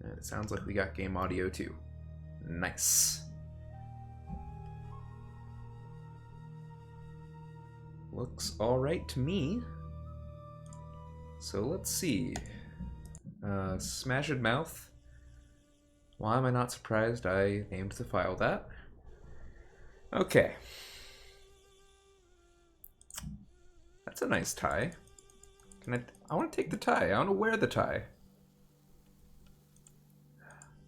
And it sounds like we got game audio too. Nice. Looks alright to me. So let's see. Smashed Mouth. Why am I not surprised I named the file that? Okay. That's a nice tie. I want to take the tie. I want to wear the tie.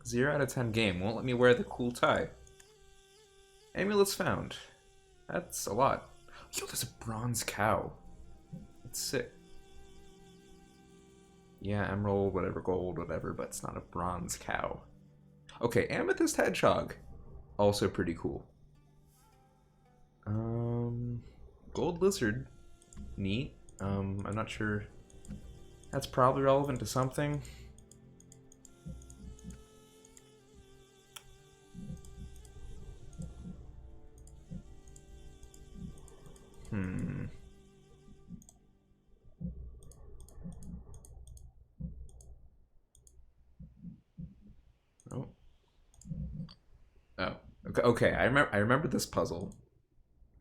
0 out of 10 game won't let me wear the cool tie. Amulets found. That's a lot. Yo, there's a bronze cow. That's sick. Yeah, emerald, whatever, gold, whatever, but it's not a bronze cow. Okay, amethyst hedgehog. Also pretty cool. Gold lizard. Neat. I'm not sure. That's probably relevant to something. Oh. Oh. Okay. I remember this puzzle.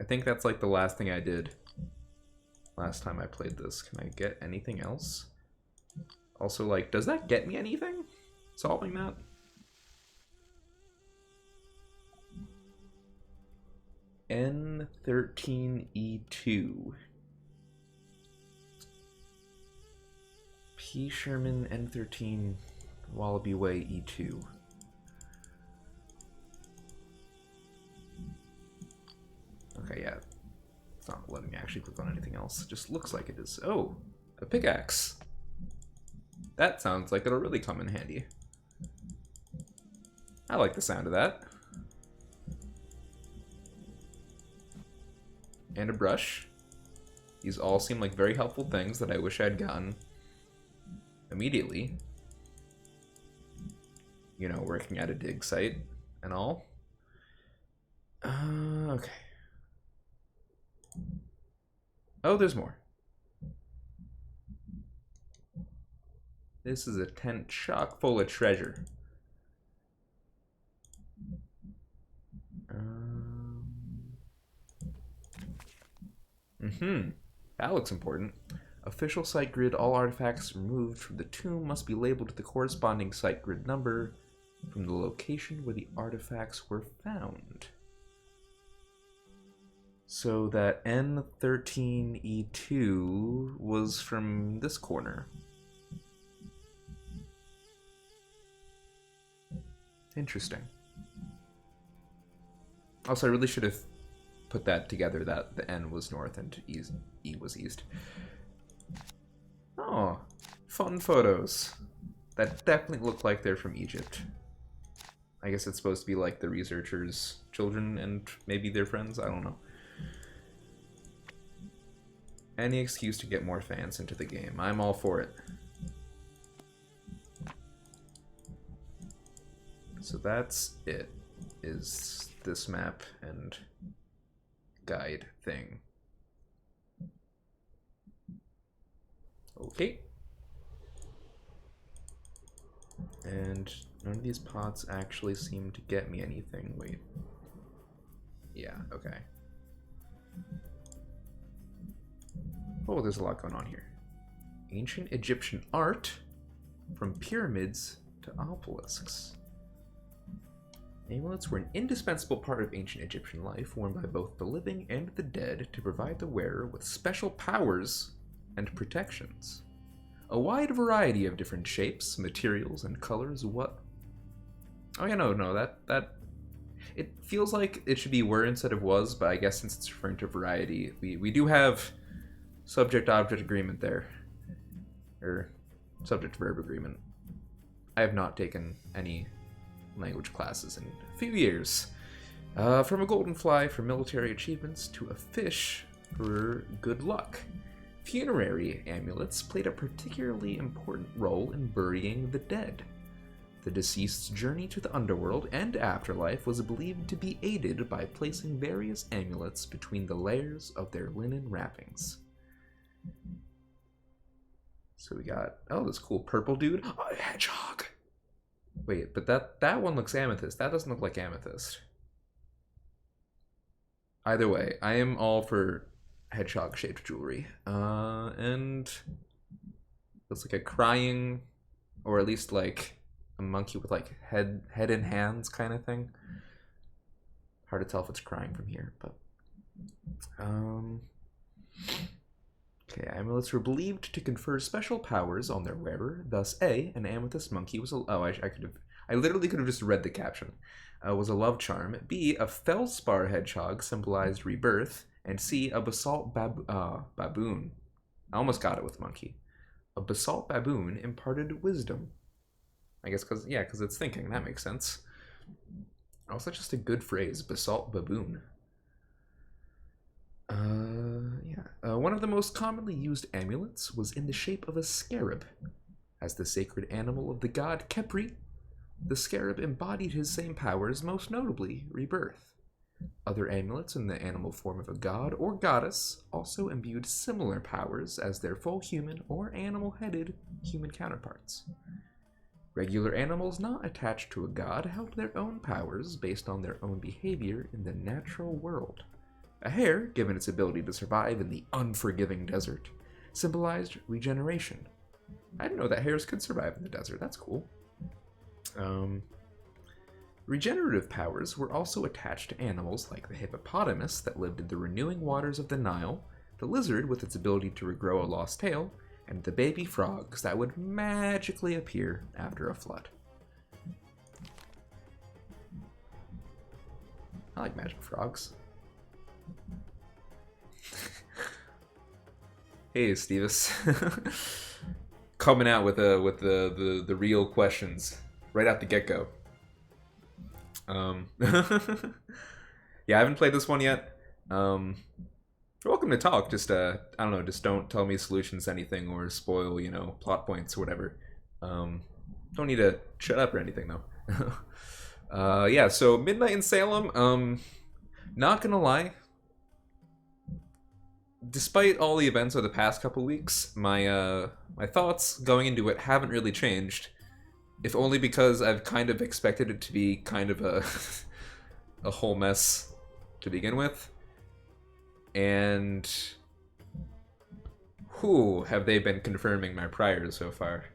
I think that's like the last thing I did last time I played this. Can I get anything else? Also, like, does that get me anything? Solving that? N13E2. P. Sherman N13 Wallaby Way E2. Okay, yeah. It's not letting me actually click on anything else. It just looks like it is. Oh, a pickaxe. That sounds like it'll really come in handy. I like the sound of that. And a brush. These all seem like very helpful things that I wish I'd gotten immediately. You know, working at a dig site and all. Okay. Oh, there's more. This is a tent chock full of treasure. That looks important. Official site grid. All artifacts removed from the tomb must be labeled with the corresponding site grid number from the location where the artifacts were found. So that N13E2 was from this corner. Interesting. Also, I really should have put that together, that the N was north and E was east. Oh, fun photos. That definitely look like they're from Egypt. I guess it's supposed to be like the researchers' children and maybe their friends, I don't know. Any excuse to get more fans into the game. I'm all for it. So that's it, is this map and guide thing. Okay. And none of these pots actually seem to get me anything. Wait. Yeah, okay. Oh, there's a lot going on here. Ancient Egyptian art, from pyramids to obelisks. Amulets were an indispensable part of ancient Egyptian life, worn by both the living and the dead to provide the wearer with special powers and protections. A wide variety of different shapes, materials, and colors. What? Oh yeah, no, that it feels like it should be were instead of was, but I guess since it's referring to variety, we do have subject-object agreement there. Or subject-verb agreement. I have not taken any language classes in a few years. From a golden fly for military achievements to a fish for good luck. Funerary amulets played a particularly important role in burying the dead. The deceased's journey to the underworld and afterlife was believed to be aided by placing various amulets between the layers of their linen wrappings. So we got, oh, this cool purple dude. Oh, a hedgehog! Wait, but that one looks amethyst. That doesn't look like amethyst. Either way, I am all for hedgehog-shaped jewelry. And looks like a crying, or at least like a monkey with like head and hands kind of thing. Hard to tell if it's crying from here, but okay, amulets were believed to confer special powers on their wearer. Thus, A, an amethyst monkey was a... Oh, I could have... I literally could have just read the caption. Was a love charm. B, a feldspar hedgehog symbolized rebirth. And C, a basalt baboon. I almost got it with monkey. A basalt baboon imparted wisdom. I guess because it's thinking. That makes sense. Also, just a good phrase, basalt baboon. One of the most commonly used amulets was in the shape of a scarab. As the sacred animal of the god Khepri, the scarab embodied his same powers, most notably rebirth. Other amulets in the animal form of a god or goddess also imbued similar powers as their full human or animal-headed human counterparts. Regular animals not attached to a god held their own powers based on their own behavior in the natural world. A hare, given its ability to survive in the unforgiving desert, symbolized regeneration. I didn't know that hares could survive in the desert. That's cool. Regenerative powers were also attached to animals like the hippopotamus that lived in the renewing waters of the Nile, the lizard with its ability to regrow a lost tail, and the baby frogs that would magically appear after a flood. I like magic frogs. Hey, Stevis. Coming out with the real questions right out the get-go. Yeah, I haven't played this one yet. You're welcome to talk. Just I don't know. Just don't tell me solutions to anything or spoil, plot points or whatever. Don't need to shut up or anything though. Yeah. So Midnight in Salem. Not gonna lie. Despite all the events of the past couple weeks, my thoughts going into it haven't really changed. If only because I've kind of expected it to be kind of a whole mess to begin with. And whew, have they been confirming my priors so far.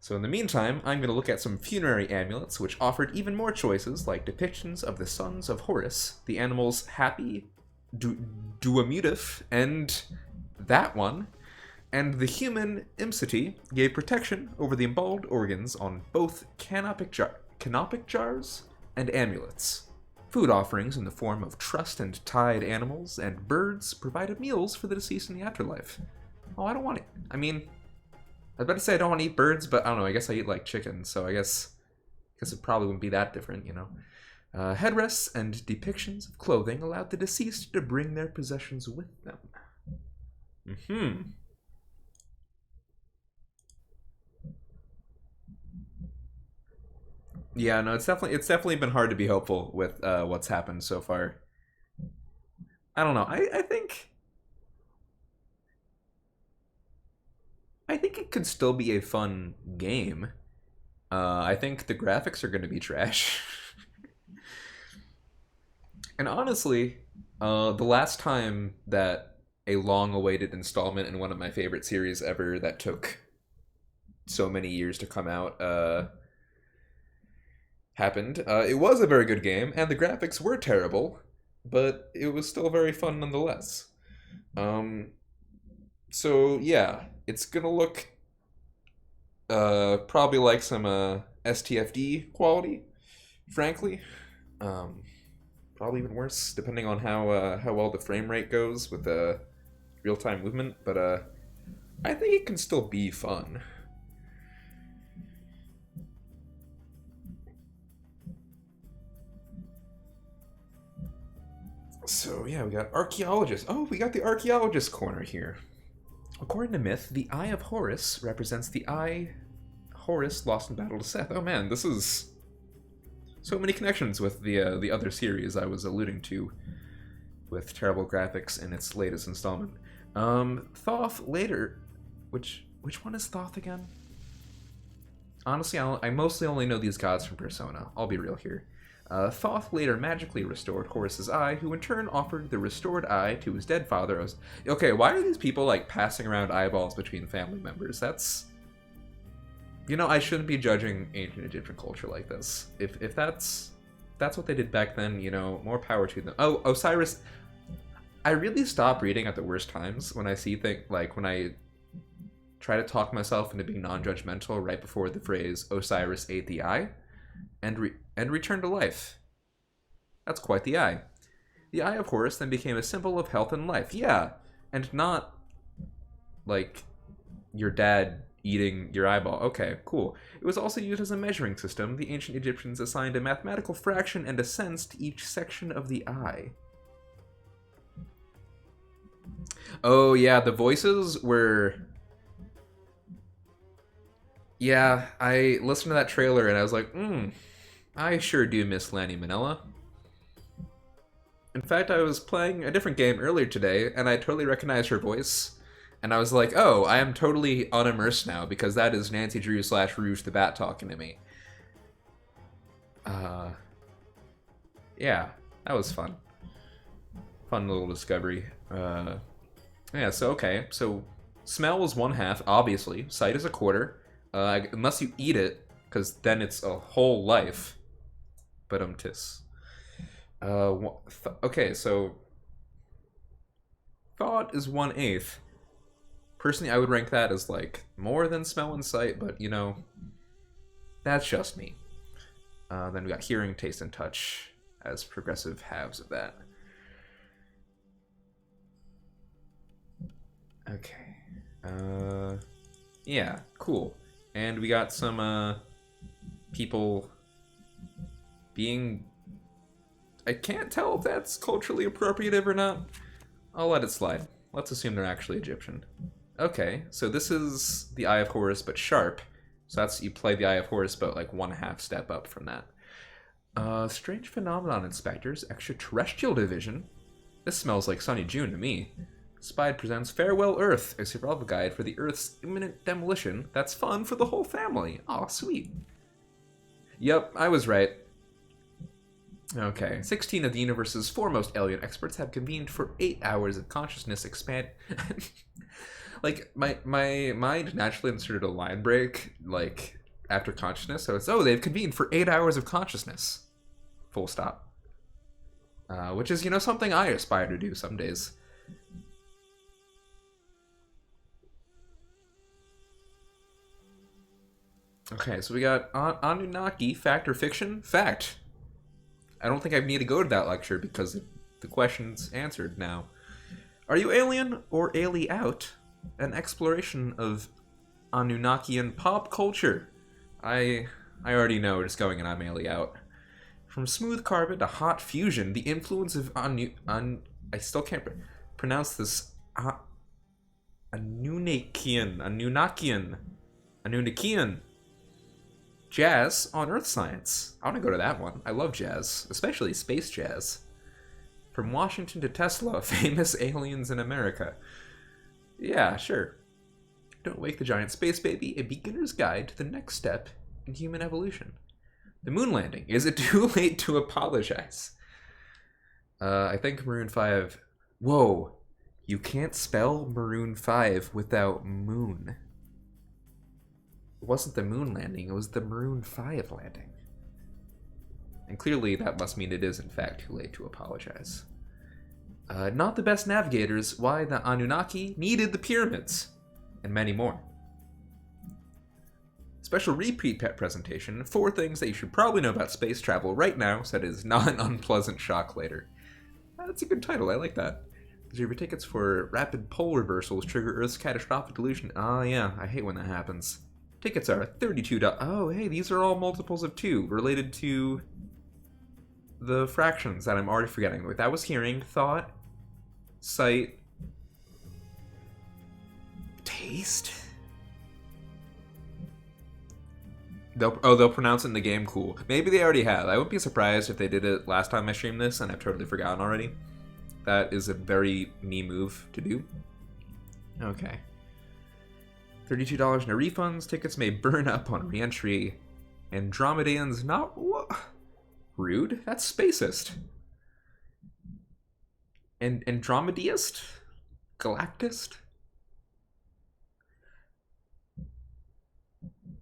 So in the meantime, I'm going to look at some funerary amulets, which offered even more choices, like depictions of the sons of Horus, the animals Happy, Duamutif, and that one, and the human Imsity gave protection over the emballed organs on both canopic jars and amulets. Food offerings in the form of trussed and tied animals and birds provided meals for the deceased in the afterlife. Oh, I don't want it. I mean, I was about to say I don't want to eat birds, but I don't know, I guess I eat like chicken, so I guess it probably wouldn't be that different, Headrests and depictions of clothing allowed the deceased to bring their possessions with them. Yeah, no, it's definitely been hard to be hopeful with what's happened so far. I don't know. I think it could still be a fun game. I think the graphics are going to be trash. And honestly, the last time that a long-awaited installment in one of my favorite series ever that took so many years to come out happened, it was a very good game, and the graphics were terrible, but it was still very fun nonetheless. So yeah, it's gonna look probably like some STFD quality, frankly. Probably even worse, depending on how well the frame rate goes with the real-time movement, but I think it can still be fun. So yeah, we got archaeologists. Oh, we got the archaeologist corner here. According to myth, the Eye of Horus represents the eye Horus lost in battle to Seth. Oh man, this is so many connections with the other series I was alluding to, with terrible graphics in its latest installment. Thoth later, which one is Thoth again? Honestly, I mostly only know these gods from Persona. I'll be real here. Thoth later magically restored Horus's eye, who in turn offered the restored eye to his dead father. Okay, why are these people, like, passing around eyeballs between family members? That's... You know, I shouldn't be judging ancient Egyptian culture like this. If that's what they did back then, you know, more power to them. Oh, Osiris... I really stop reading at the worst times when I see things, like, when I try to talk myself into being non-judgmental right before the phrase Osiris ate the eye and returned to life. That's quite the eye. The eye of Horus then became a symbol of health and life. Yeah, and not like your dad eating your eyeball. Okay, cool. It was also used as a measuring system. The ancient Egyptians assigned a mathematical fraction and a sense to each section of the eye. Oh yeah, the voices were... Yeah, I listened to that trailer and I was like, I sure do miss Lanny Minella. In fact, I was playing a different game earlier today and I totally recognized her voice. And I was like, oh, I am totally unimmersed now because that is Nancy Drew / Rouge the Bat talking to me. Yeah, that was fun. Fun little discovery. Yeah, so okay. So smell is 1/2, obviously. Sight is 1/4. Unless you eat it, because then it's a whole life. But tis. Okay, so thought is 1/8. Personally, I would rank that as like more than smell and sight, but you know, that's just me. Then we got hearing, taste, and touch as progressive halves of that. Okay. Yeah, cool. And we got some people being... I can't tell if that's culturally appropriative or not. I'll let it slide. Let's assume they're actually Egyptian. Okay, so this is the Eye of Horus, but sharp. So that's, you play the Eye of Horus, but like 1/2 step up from that. Strange phenomenon, inspectors. Extraterrestrial division. This smells like sunny June to me. Spide presents Farewell Earth, a survival guide for the Earth's imminent demolition. That's fun for the whole family. Aw, sweet. Yep, I was right. Okay, 16 of the universe's foremost alien experts have convened for 8 hours of consciousness expand... Like, my mind naturally inserted a line break, like, after consciousness, so it's, oh, they've convened for 8 hours of consciousness. Full stop. Which is, you know, something I aspire to do some days. Okay, so we got Anunnaki, fact or fiction? Fact. I don't think I need to go to that lecture because the question's answered now. Are you alien or out? An exploration of Anunnakian pop culture. I already know where it's going and I'm out. From smooth carbon to hot fusion, the influence of I still can't pronounce this. Anunnakian jazz on Earth science. I want to go to that one. I love jazz, especially space jazz. From Washington to Tesla, famous aliens in America. Yeah, sure. Don't Wake the Giant Space Baby, a beginner's guide to the next step in human evolution. The moon landing. Is it too late to apologize? I think Maroon 5... Whoa. You can't spell Maroon 5 without moon. It wasn't the moon landing, it was the Maroon 5 landing. And clearly that must mean it is in fact too late to apologize. Not the best navigators, why the Anunnaki needed the pyramids, and many more. Special repeat pet presentation, 4 things that you should probably know about space travel right now, so that is not an unpleasant shock later. That's a good title, I like that. Reserve your tickets for rapid pole reversals trigger Earth's catastrophic delusion. Ah yeah, I hate when that happens. Tickets are $32. Oh hey, these are all multiples of 2, related to the fractions that I'm already forgetting. That was hearing, thought, sight, taste? They'll pronounce it in the game, cool. Maybe they already have. I wouldn't be surprised if they did it last time I streamed this and I've totally forgotten already. That is a very me move to do. Okay. $32 in refunds. Tickets may burn up on re-entry. Andromedans not... Rude? That's spacist. And Andromediast? Galactist?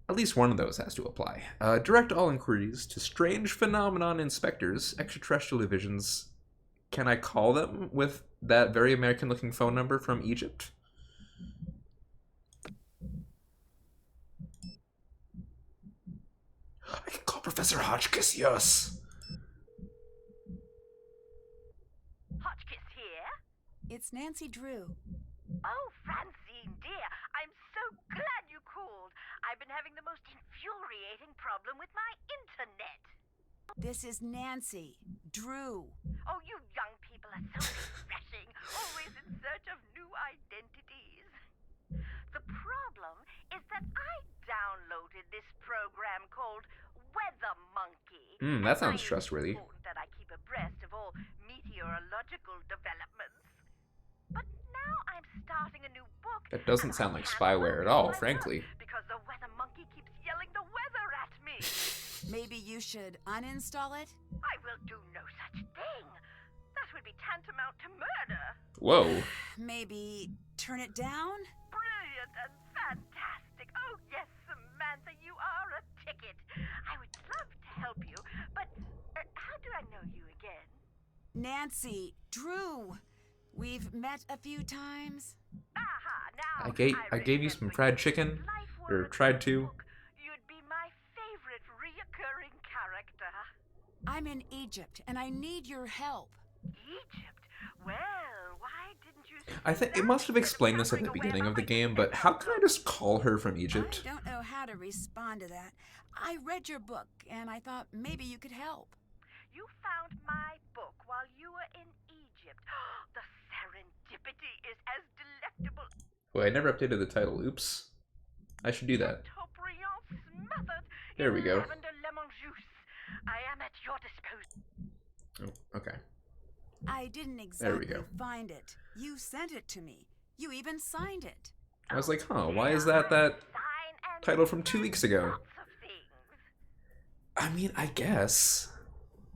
At least one of those has to apply. Direct all inquiries to strange phenomenon inspectors, extraterrestrial divisions. Can I call them with that very American-looking phone number from Egypt? I can call Professor Hotchkiss, yes. Hotchkiss here? It's Nancy Drew. Oh, Francine, dear, I'm so glad you called. I've been having the most infuriating problem with my internet. This is Nancy Drew. Oh, you young people are so refreshing, always in search of new identities. The problem is that I downloaded this program called Weather Monkey. That sounds trustworthy. It's important that I keep abreast of all meteorological developments. But now I'm starting a new book. That doesn't sound like spyware at all, frankly. Because the Weather Monkey keeps yelling the weather at me. Maybe you should uninstall it? I will do no such thing. That would be tantamount to murder. Whoa. Maybe turn it down? Brilliant and fantastic. Oh, yes, Samantha, you are a ticket. I would love to help you, but how do I know you again? Nancy Drew. We've met a few times. Aha, now I gave you some fried chicken, or tried to. You'd be my favorite reoccurring character. I'm in Egypt, and I need your help. Egypt? Well, why didn't you... I think it must have explained this at the beginning of the game, but how can I just call her from Egypt? I don't know how to respond to that. I read your book, and I thought maybe you could help. You found my book while you were in Egypt. The serendipity is as delectable... Well, I never updated the title. Oops. I should do that. There we go. I am at your disposal. Oh, okay. I didn't exactly find it. You sent it to me. You even signed it. I was like, huh, why is that title from 2 weeks ago? I mean, I guess.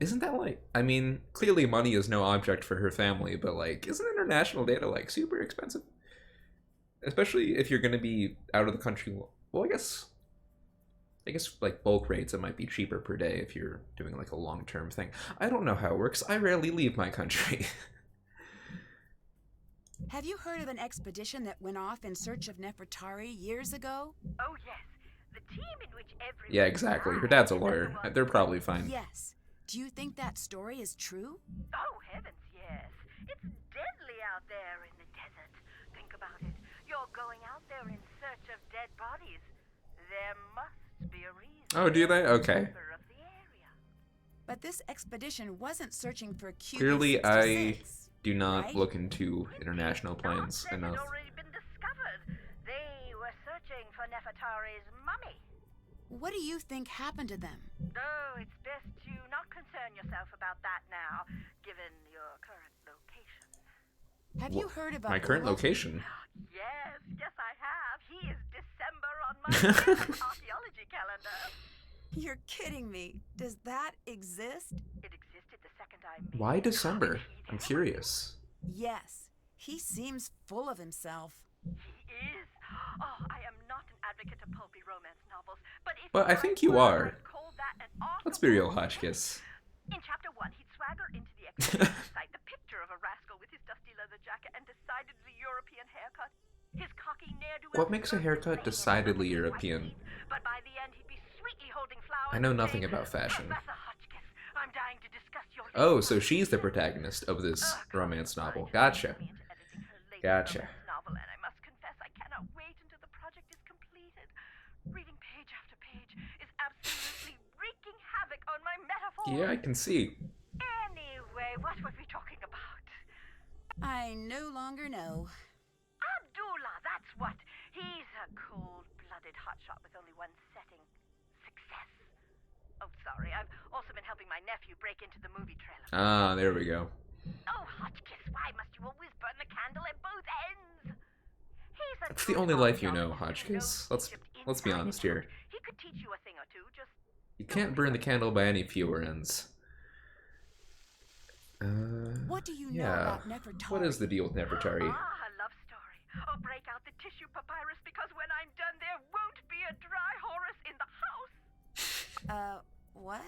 Isn't that like... I mean, clearly money is no object for her family, but like, isn't international data like super expensive? Especially if you're going to be out of the country. Well, I guess like bulk rates, it might be cheaper per day if you're doing like a long-term thing. I don't know how it works. I rarely leave my country. Have you heard of an expedition that went off in search of Nefertari years ago? Oh, yes. The team in which everyone... Yeah, exactly. Her dad's a lawyer. They're probably fine. Yes. Do you think that story is true? Oh, heavens, yes. It's deadly out there in the desert. Think about it. You're going out there in search of dead bodies. There must be a reason. Oh, do they? Okay. But this expedition wasn't searching for Q. Clearly, I do not look into international planes enough. It had already been discovered. They were searching for Nefertari's mummy. What do you think happened to them? Oh, it's best to not concern yourself about that now, given your current location. Have you heard about my current location? Yes, I have. He is December on my archaeology calendar. You're kidding me. Does that exist? It existed the second I made it. Why December? I'm curious. Yes. He seems full of himself. He is. Oh, I am not an advocate of pulpy romance novels, but if Well, I think you are. Let's Let's be real, Hotchkiss. In chapter 1, he'd swagger into the excavation site, the picture of a rascal with his dusty leather jacket and decidedly European haircut. His cocky ne'er-do-well... What makes a haircut decidedly European? But by the end, he'd be sweetly holding flowers. I know nothing about fashion. Professor Hotchkiss, I'm dying to discuss your... Oh, so she's the protagonist of this romance novel. Gotcha. Gotcha. Novel, and I must confess, I cannot wait until the project is completed. Reading page after page is absolutely wreaking havoc on my metaphors. Yeah, I can see. Anyway, what were we talking about? I no longer know. Abdullah, that's what. He's a cold-blooded hotshot with only one setting. Success. Oh, sorry. I've also been helping my nephew break into the movie trailer. Ah, there we go. Oh, Hotchkiss, why must you always burn the candle at both ends? He's a It's the good only life you know, archaeologist who knows Hotchkiss. Let's be Egypt honest inside and here. out. He could teach you a thing or two, just You can't burn the candle by any fewer ends. What do you know Yeah. about Nefertari? What is the deal with Nefertari? Ah, a love story. Oh, break out the tissue papyrus because when I'm done, there won't be a dry Horus in the house. What?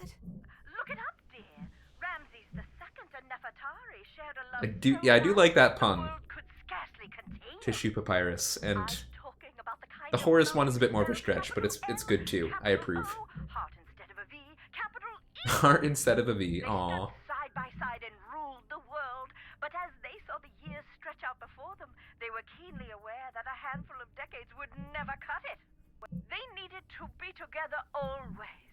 Look it up, dear. Ramses II and Nefertari shared a love I do like that the pun. world could scarcely contain it. Tissue papyrus, and I'm talking about the kind the of Horus love one is a bit more of a spelled stretch, but capital it's M, good too. I capital approve. O, heart instead of a V, capital E. Heart instead of a V. They Aww. stood side by side and ruled the world, but as they saw the years stretch out before them, they were keenly aware that a handful of decades would never cut it. They needed to be together always.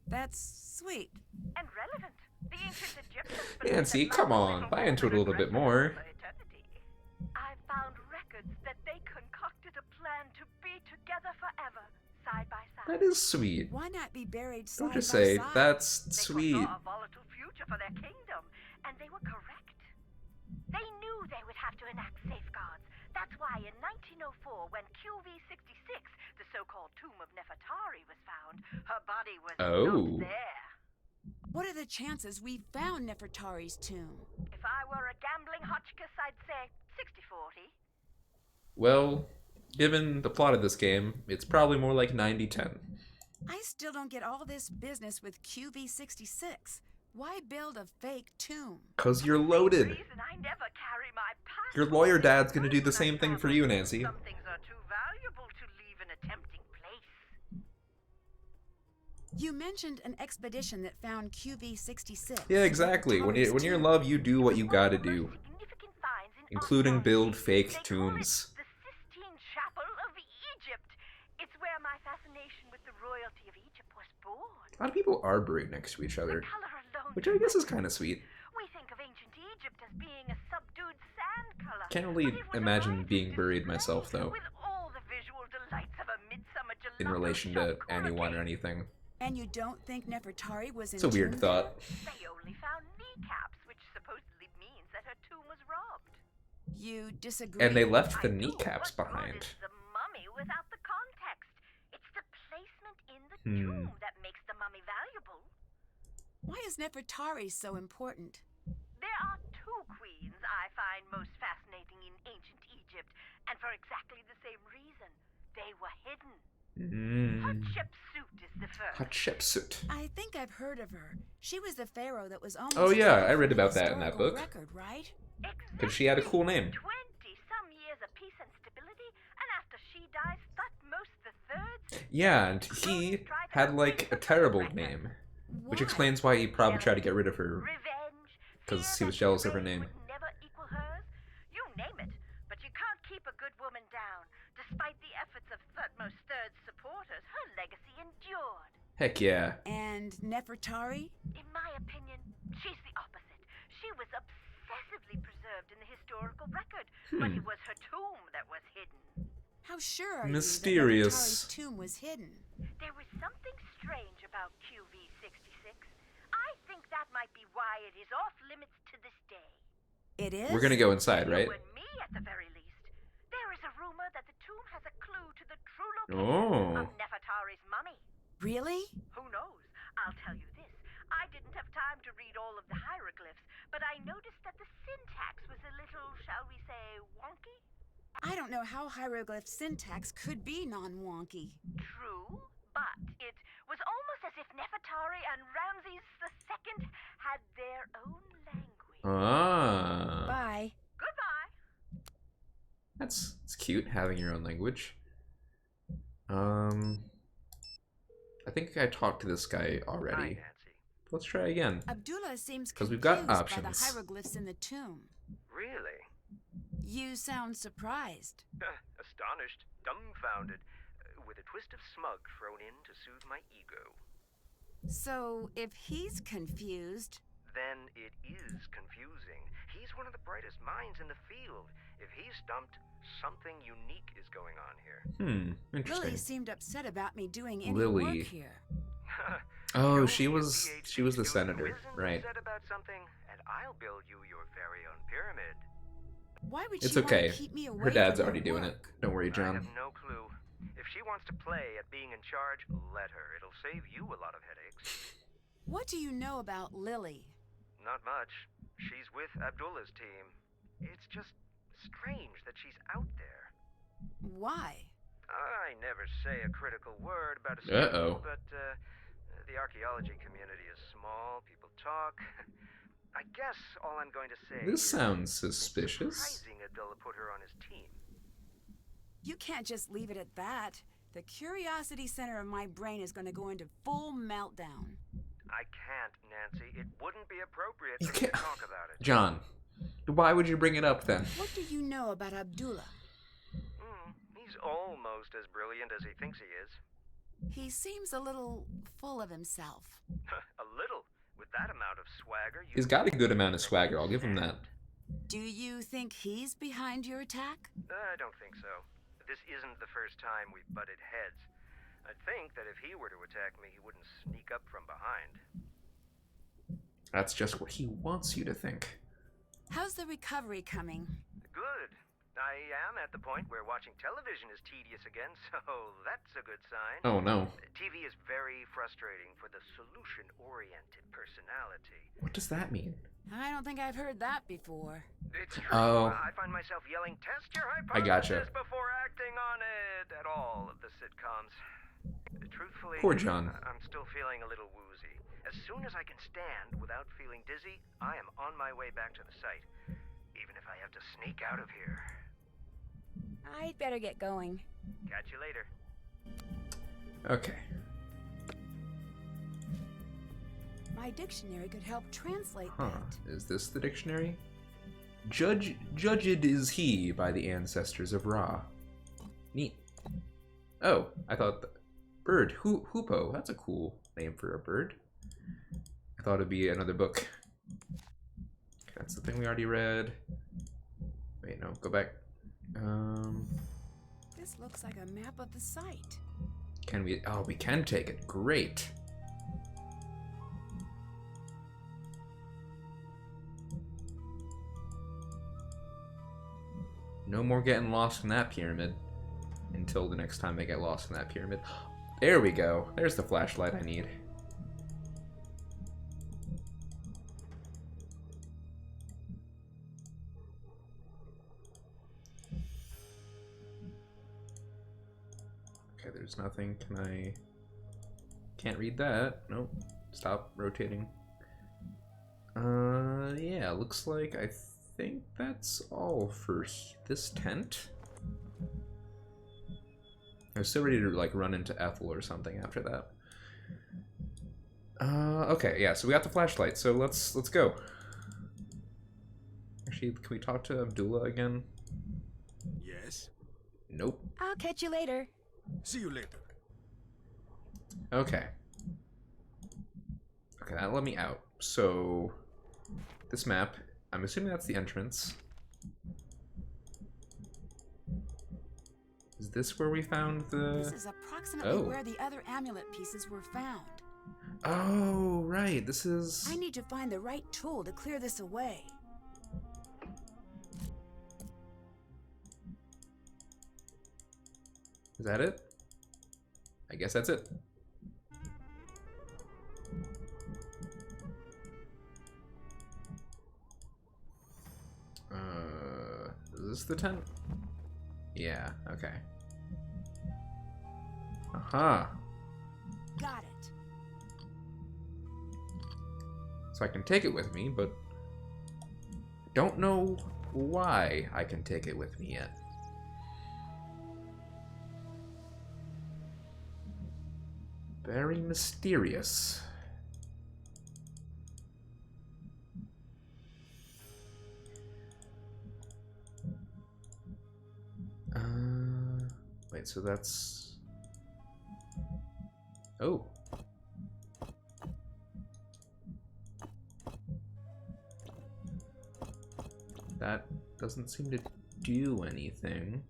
That's sweet. And relevant. The ancient Egyptians Nancy, come on, buy into it a little bit more. I found records that they concocted a plan to be together forever, side by side. That is sweet. Why not be buried side Don't just by say, side? that's They sweet. foresaw a volatile future for their kingdom, and they were correct. They knew they would have to enact safeguards. That's why in 1904, when QV66, the so-called tomb of Nefertari, was found, her body was not there. What are the chances we found Nefertari's tomb? If I were a gambling Hotchkiss, I'd say 60-40. Well, given the plot of this game, it's probably more like 90-10. I still don't get all this business with QV66. Why build a fake tomb? Cause you're loaded. Reason I never carry my passport. Your lawyer dad's gonna do the same thing for you, Nancy. Some things are too valuable to leave in a tempting place. You mentioned an expedition that found QV66. Yeah, exactly. When you're in love, you do what you gotta do. Significant finds in Including Osman. build They fake call it tombs. the Sistine Chapel of Egypt. It's where my fascination with the royalty of Egypt was born. A lot of people are buried next to each other, The color alone. which I guess is kind of sweet. We think of ancient Egypt as being a subdued sand color. Can't really but it was a imagine righteous being buried display myself, though, With all the visual delights of a midsummer gelato in relation to shop anyone or corrugate. anything. And you don't think Nefertari was in It's a weird thought. They only found kneecaps, which supposedly means that her tomb was robbed. You disagree? And they left the I do. kneecaps What good behind. is the mummy without the context? It's the placement in the Hmm. tomb that makes the mummy valuable. Why is Nefertari so important? There are two queens I find most fascinating in ancient Egypt, and for exactly the same reason. They were hidden. Hatshepsut is the first. Hatshepsut. I think I've heard of her. She was the pharaoh that was almost. Oh, yeah, killed I read for the about that in that historical book. Record, right? Because she had a cool name. 20-some years of peace and stability, and after she dies, Thutmose the Third. Yeah, and he had, like, a terrible name. Which Why? explains why he probably tried to get rid of her. Revenge. 'Cause fear he was that jealous of her his name. reign would never equal hers. You name it, but you can't keep a good woman down. Despite the efforts of Thutmose III's supporters, her legacy endured. Heck yeah. And Nefertari? In my opinion, she's the opposite. She was obsessively preserved in the historical record, but it was her tomb that was hidden. How sure are Mysterious. you that Nefertari's tomb was hidden? There was something strange about QV66. I think that might be why it is off limits to this day. It is? We're gonna go inside, You right? and me, at the very least. There is a rumor that the tomb has a clue to the true location Oh. of Nefertari's mummy. Really? Who knows? I'll tell you this. I didn't have time to read all of the hieroglyphs, but I noticed that the syntax was a little, shall we say, wonky? I don't know how hieroglyph syntax could be non-wonky. True, but it was almost as if Nefertari and Ramses II had their own language. Ah. Bye. Goodbye. It's cute, having your own language. I think I talked to this guy Hi, already. Nancy. Let's try again. Abdullah seems 'Cause confused we've got by the options. hieroglyphs in the tomb. Really? You sound surprised. Astonished, dumbfounded, with a twist of smug thrown in to soothe my ego. So, if he's confused, Then it is confusing. He's one of the brightest minds in the field. If he's stumped, something unique is going on here. Interesting. Lily seemed upset about me doing any Lily. work here. Oh, You'll she be a was PhD the student senator, who isn't right? upset about something, and I'll build you your very own pyramid. Why would It's she want okay. to keep me away Her dad's from already doing it. work? Don't worry, I John. have no clue. If she wants to play at being in charge, let her. It'll save you a lot of headaches. What do you know about Lily? Not much. She's with Abdullah's team. It's just strange that she's out there. Why? I never say a critical word about a Uh-oh. schedule, but the archaeology community is small. People talk. I guess all I'm going to say This is sounds it's suspicious. surprising Abdullah put her on his team. You can't just leave it at that. The curiosity center of my brain is going to go into full meltdown. I can't, Nancy. It wouldn't be appropriate You for me to can't- talk about it. John, why would you bring it up then? What do you know about Abdullah? He's almost as brilliant as he thinks he is. He seems a little full of himself. A little. With that amount of swagger, you He's got a good amount of swagger, I'll give him that. Do you think he's behind your attack? I don't think so. This isn't the first time we've butted heads. I think that if he were to attack me, he wouldn't sneak up from behind. That's just what he wants you to think. How's the recovery coming? Good. I am at the point where watching television is tedious again, so that's a good sign. Oh no. TV is very frustrating for the solution-oriented personality. What does that mean? I don't think I've heard that before. It's true. Oh. I find myself yelling, "Test your I gotcha. hypothesis before acting on it," at all of the sitcoms. Truthfully, Poor John. I'm still feeling a little woozy. As soon as I can stand without feeling dizzy, I am on my way back to the site. Even if I have to sneak out of here. I'd better get going. Catch you later. Okay. My dictionary could help translate Huh. that. Is this the dictionary? Judged is he by the ancestors of Ra. Neat. Oh, I thought... Bird. Hoopoe. That's a cool name for a bird. I thought it'd be another book. That's the thing we already read. Wait, no. Go back. This looks like a map of the site. Can we... Oh, we can take it. Great. No more getting lost in that pyramid. Until the next time I get lost in that pyramid. There we go. There's the flashlight I need. Okay, there's nothing. Can I... Can't read that. Nope. Stop rotating. Yeah, looks like I think that's all for this tent. I was still ready to like run into Ethel or something after that. Okay, yeah, so we got the flashlight, so let's go. Actually, can we talk to Abdullah again? Yes. Nope. I'll catch you later. See you later. Okay. Okay, that let me out. So, this map, I'm assuming that's the entrance. Is this where we found the... This is approximately Oh. where the other amulet pieces were found. Oh, right, this is... I need to find the right tool to clear this away. Is that it? I guess that's it. Is this the tent? Yeah, okay. Aha. Got it. So I can take it with me, but I don't know why I can take it with me yet. Very mysterious. Wait, so that's... Oh. That doesn't seem to do anything.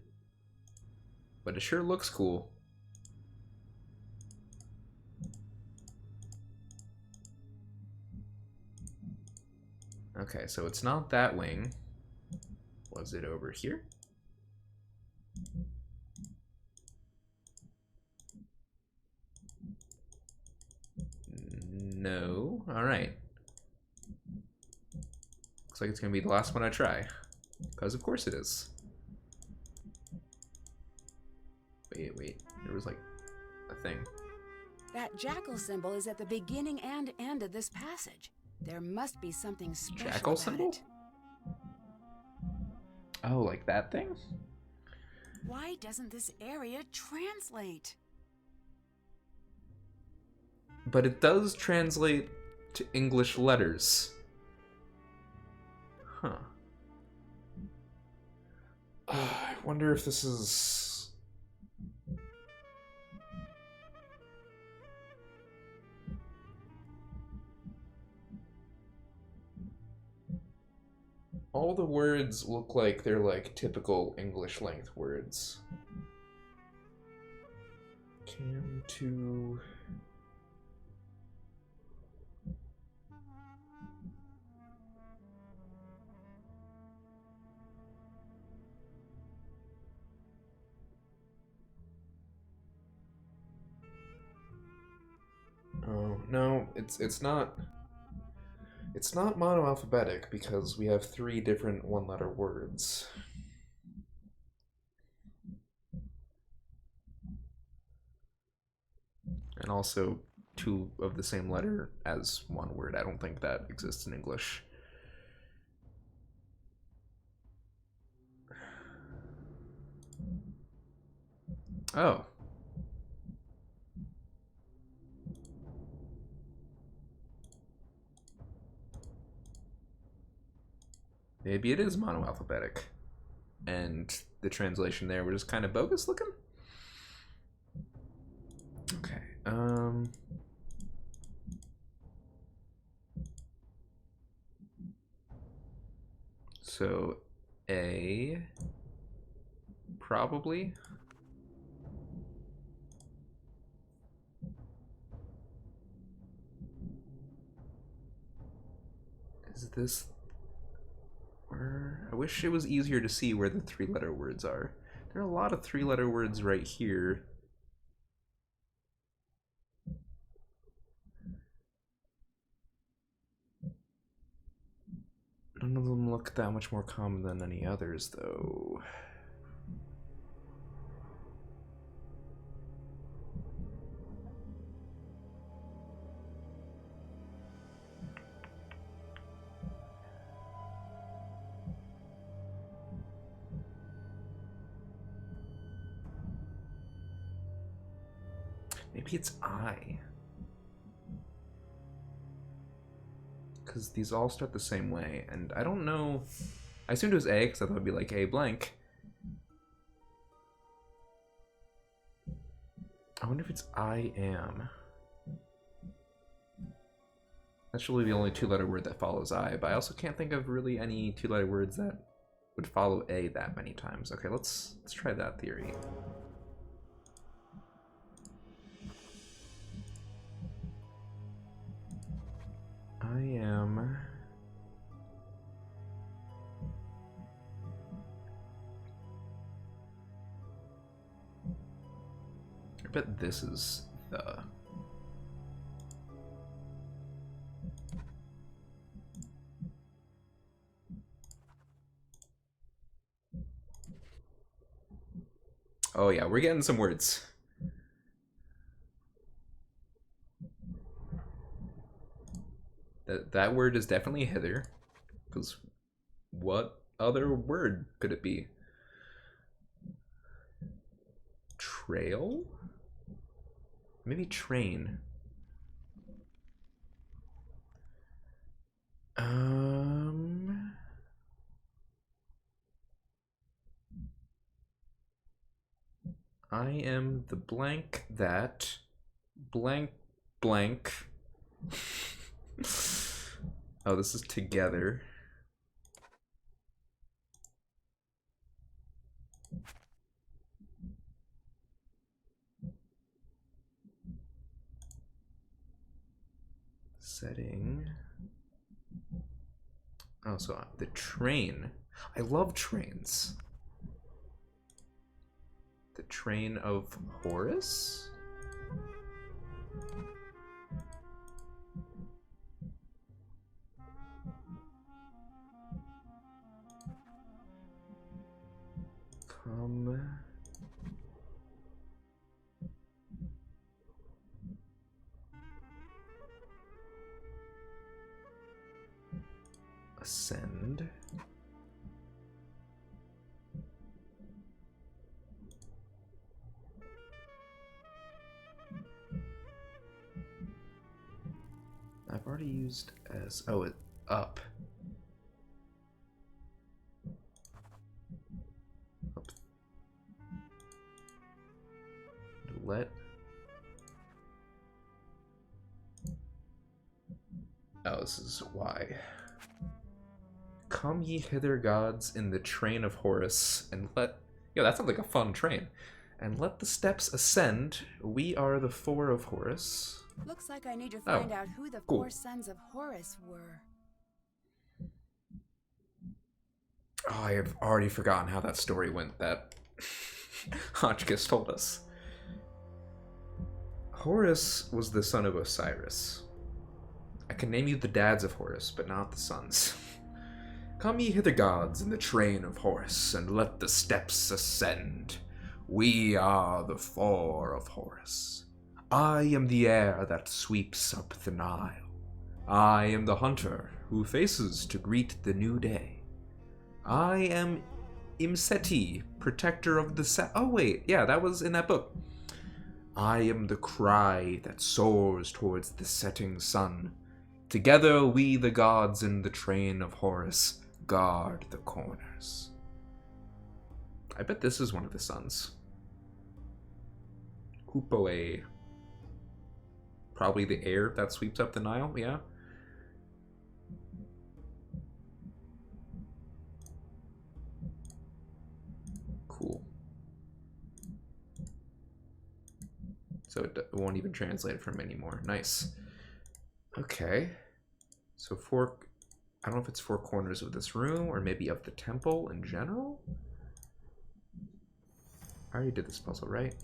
But it sure looks cool. Okay, so it's not that wing. Was it over here? No. Alright. Looks like it's gonna be the last one I try. Because of course it is. Wait. There was like a thing. That jackal symbol is at the beginning and end of this passage. There must be something special Jackal about symbol? it. Oh, like that thing? Why doesn't this area translate? But it does translate to English letters. Huh. I wonder if this is... All the words look like they're like typical English length words. Cam to... Oh, no, it's not monoalphabetic because we have 3 different one-letter words. And also 2 of the same letter as one word. I don't think that exists in English. Oh. Maybe it is monoalphabetic. And the translation there was just kind of bogus looking? Okay, so A, probably. Is this where? I wish it was easier to see where the 3-letter words are. There are a lot of 3-letter words right here. None of them look that much more common than any others, though. Maybe it's I. Because these all start the same way, and I don't know. I assumed it was A because I thought it'd be like A blank. I wonder if it's I am. That's really the only 2-letter word that follows I, but I also can't think of really any 2-letter words that would follow A that many times. Okay, let's try that theory. I am. I bet this is the. Oh yeah, we're getting some words. That word is definitely hither, because what other word could it be? Trail? Maybe train. I am the blank that blank blank. Oh, this is together. Setting. Oh, so the train. I love trains. The train of Horus? Come. Ascend. I've already used as... oh, it up. Up. Let... oh, this is why. Come ye hither, gods, in the train of Horus, and let... yo, that sounds like a fun train. And let the steps ascend. We are the four of Horus. Looks like I need to find out who the cool. 4 sons of Horus were. Oh, I have already forgotten how that story went that Hotchkiss told us. Horus was the son of Osiris. I can name you the dads of Horus, but not the sons. Come ye hither, gods, in the train of Horus, and let the steps ascend. We are the four of Horus. I am the air that sweeps up the Nile. I am the hunter who faces to greet the new day. I am Imseti, protector of the oh wait, yeah, that was in that book. I am the cry that soars towards the setting sun. Together we, the gods in the train of Horus, guard the corners. I bet this is one of the sons. Hupoe. Probably the air that sweeps up the Nile, yeah. Cool. So it won't even translate it from anymore. Nice. Okay. So I don't know if it's 4 corners of this room or maybe of the temple in general. I already did this puzzle, right?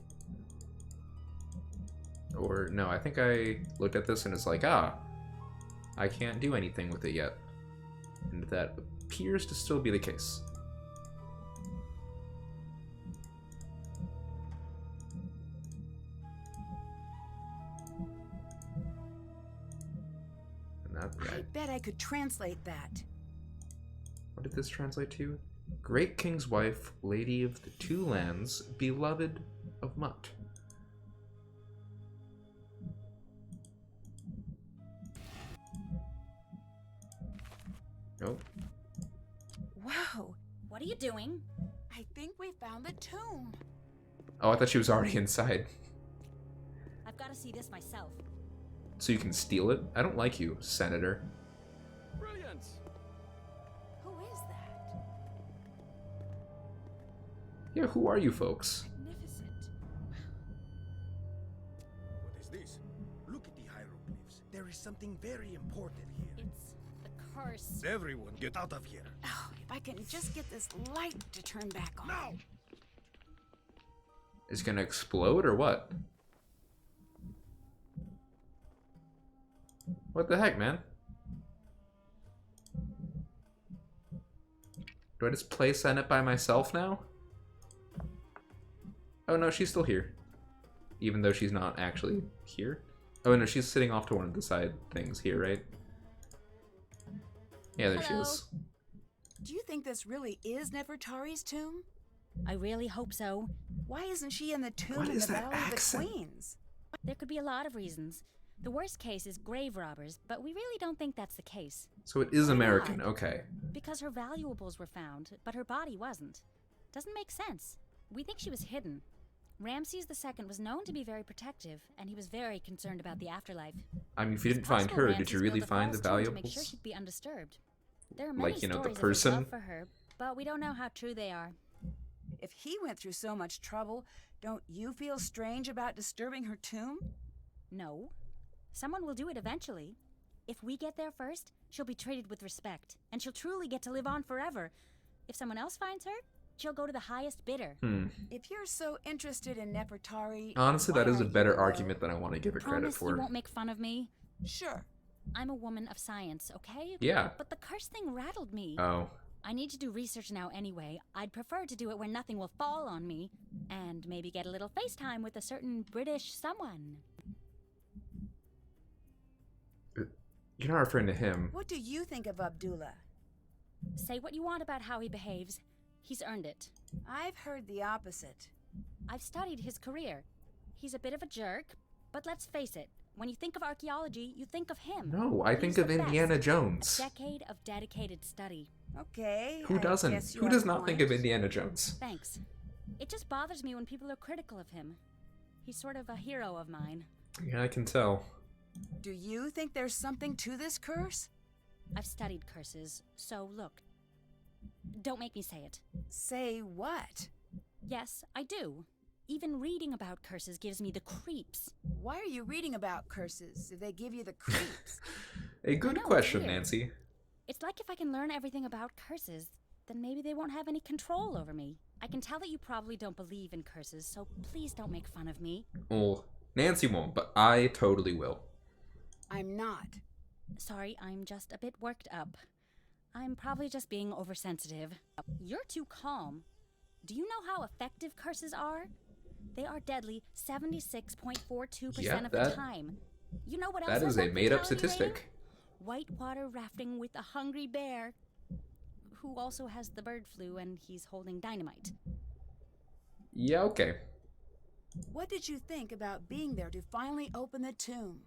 Or no, I think I looked at this and it's like, I can't do anything with it yet. And that appears to still be the case. And that, I bet I could translate that. what did this translate to? Great King's wife, lady of the 2 lands, beloved of Mut. Oh. Whoa, What are you doing? I think we found the tomb. Oh, I thought she was already inside. I've got to see this myself. So you can steal it? I don't like you, Senator. Brilliant! Who is that? Yeah, who are you folks? Magnificent. What is this? Look at the hieroglyphs. There is something very important here. It's the curse. Everyone get out of here. Oh, if I can just get this light to turn back on. Now! Is it gonna explode or what? What the heck, man? Do I just play Senate by myself now? Oh no, she's still here. Even though she's not actually here. Oh no, she's sitting off to one of the side things here, right? Yeah, there Hello. she is. Do you think this really is Nefertari's tomb? I really hope so. Why isn't she in the tomb What in is the that Valley accent? of the Queens? There could be a lot of reasons. The worst case is grave robbers, but we really don't think that's the case. So it is Why American, not? okay. Because her valuables were found, but her body wasn't. Doesn't make sense. We think she was hidden. Ramses II was known to be very protective, and he was very concerned about the afterlife. I mean, if you It's didn't find possible her, did Ramses you really built a find the false tomb to make sure valuables? she'd be undisturbed. There are many Like, you know, the stories of his love person? for her, but we don't know how true they are. If he went through so much trouble, don't you feel strange about disturbing her tomb? No. Someone will do it eventually. If we get there first, she'll be treated with respect, and she'll truly get to live on forever. If someone else finds her, she'll go to the highest bidder. If you're so interested in Nefertari, Honestly, why that is a aren't better you below? argument than I want to give it credit Promise for. you won't make fun of me? Sure. I'm a woman of science, okay? Yeah. But the curse thing rattled me. Oh. I need to do research now anyway. I'd prefer to do it where nothing will fall on me. And maybe get a little FaceTime with a certain British someone. You're not referring to him. What do you think of Abdullah? Say what you want about how he behaves. He's earned it. I've heard the opposite. I've studied his career. He's a bit of a jerk, but let's face it. When you think of archaeology, you think of him. No, I think He's of the Indiana best. Jones. A decade of dedicated study. Okay. Who I doesn't? guess you Who have does a not think point. of Indiana Jones? Thanks. It just bothers me when people are critical of him. He's sort of a hero of mine. Yeah, I can tell. Do you think there's something to this curse? I've studied curses, so look. Don't make me say it. Say what? Yes, I do. Even reading about curses gives me the creeps. Why are you reading about curses if they give you the creeps? A good I know, it's question, weird. Nancy. It's like if I can learn everything about curses, then maybe they won't have any control over me. I can tell that you probably don't believe in curses, so please don't make fun of me. Well, Nancy won't, but I totally will. I'm not. Sorry, I'm just a bit worked up. I'm probably just being oversensitive. You're too calm. Do you know how effective curses are? They are deadly 76.42% Yeah, of the that- time. You know what else That has is a that made-up fatality rating? statistic. Whitewater rafting with a hungry bear, who also has the bird flu and he's holding dynamite. Yeah, okay. What did you think about being there to finally open the tomb?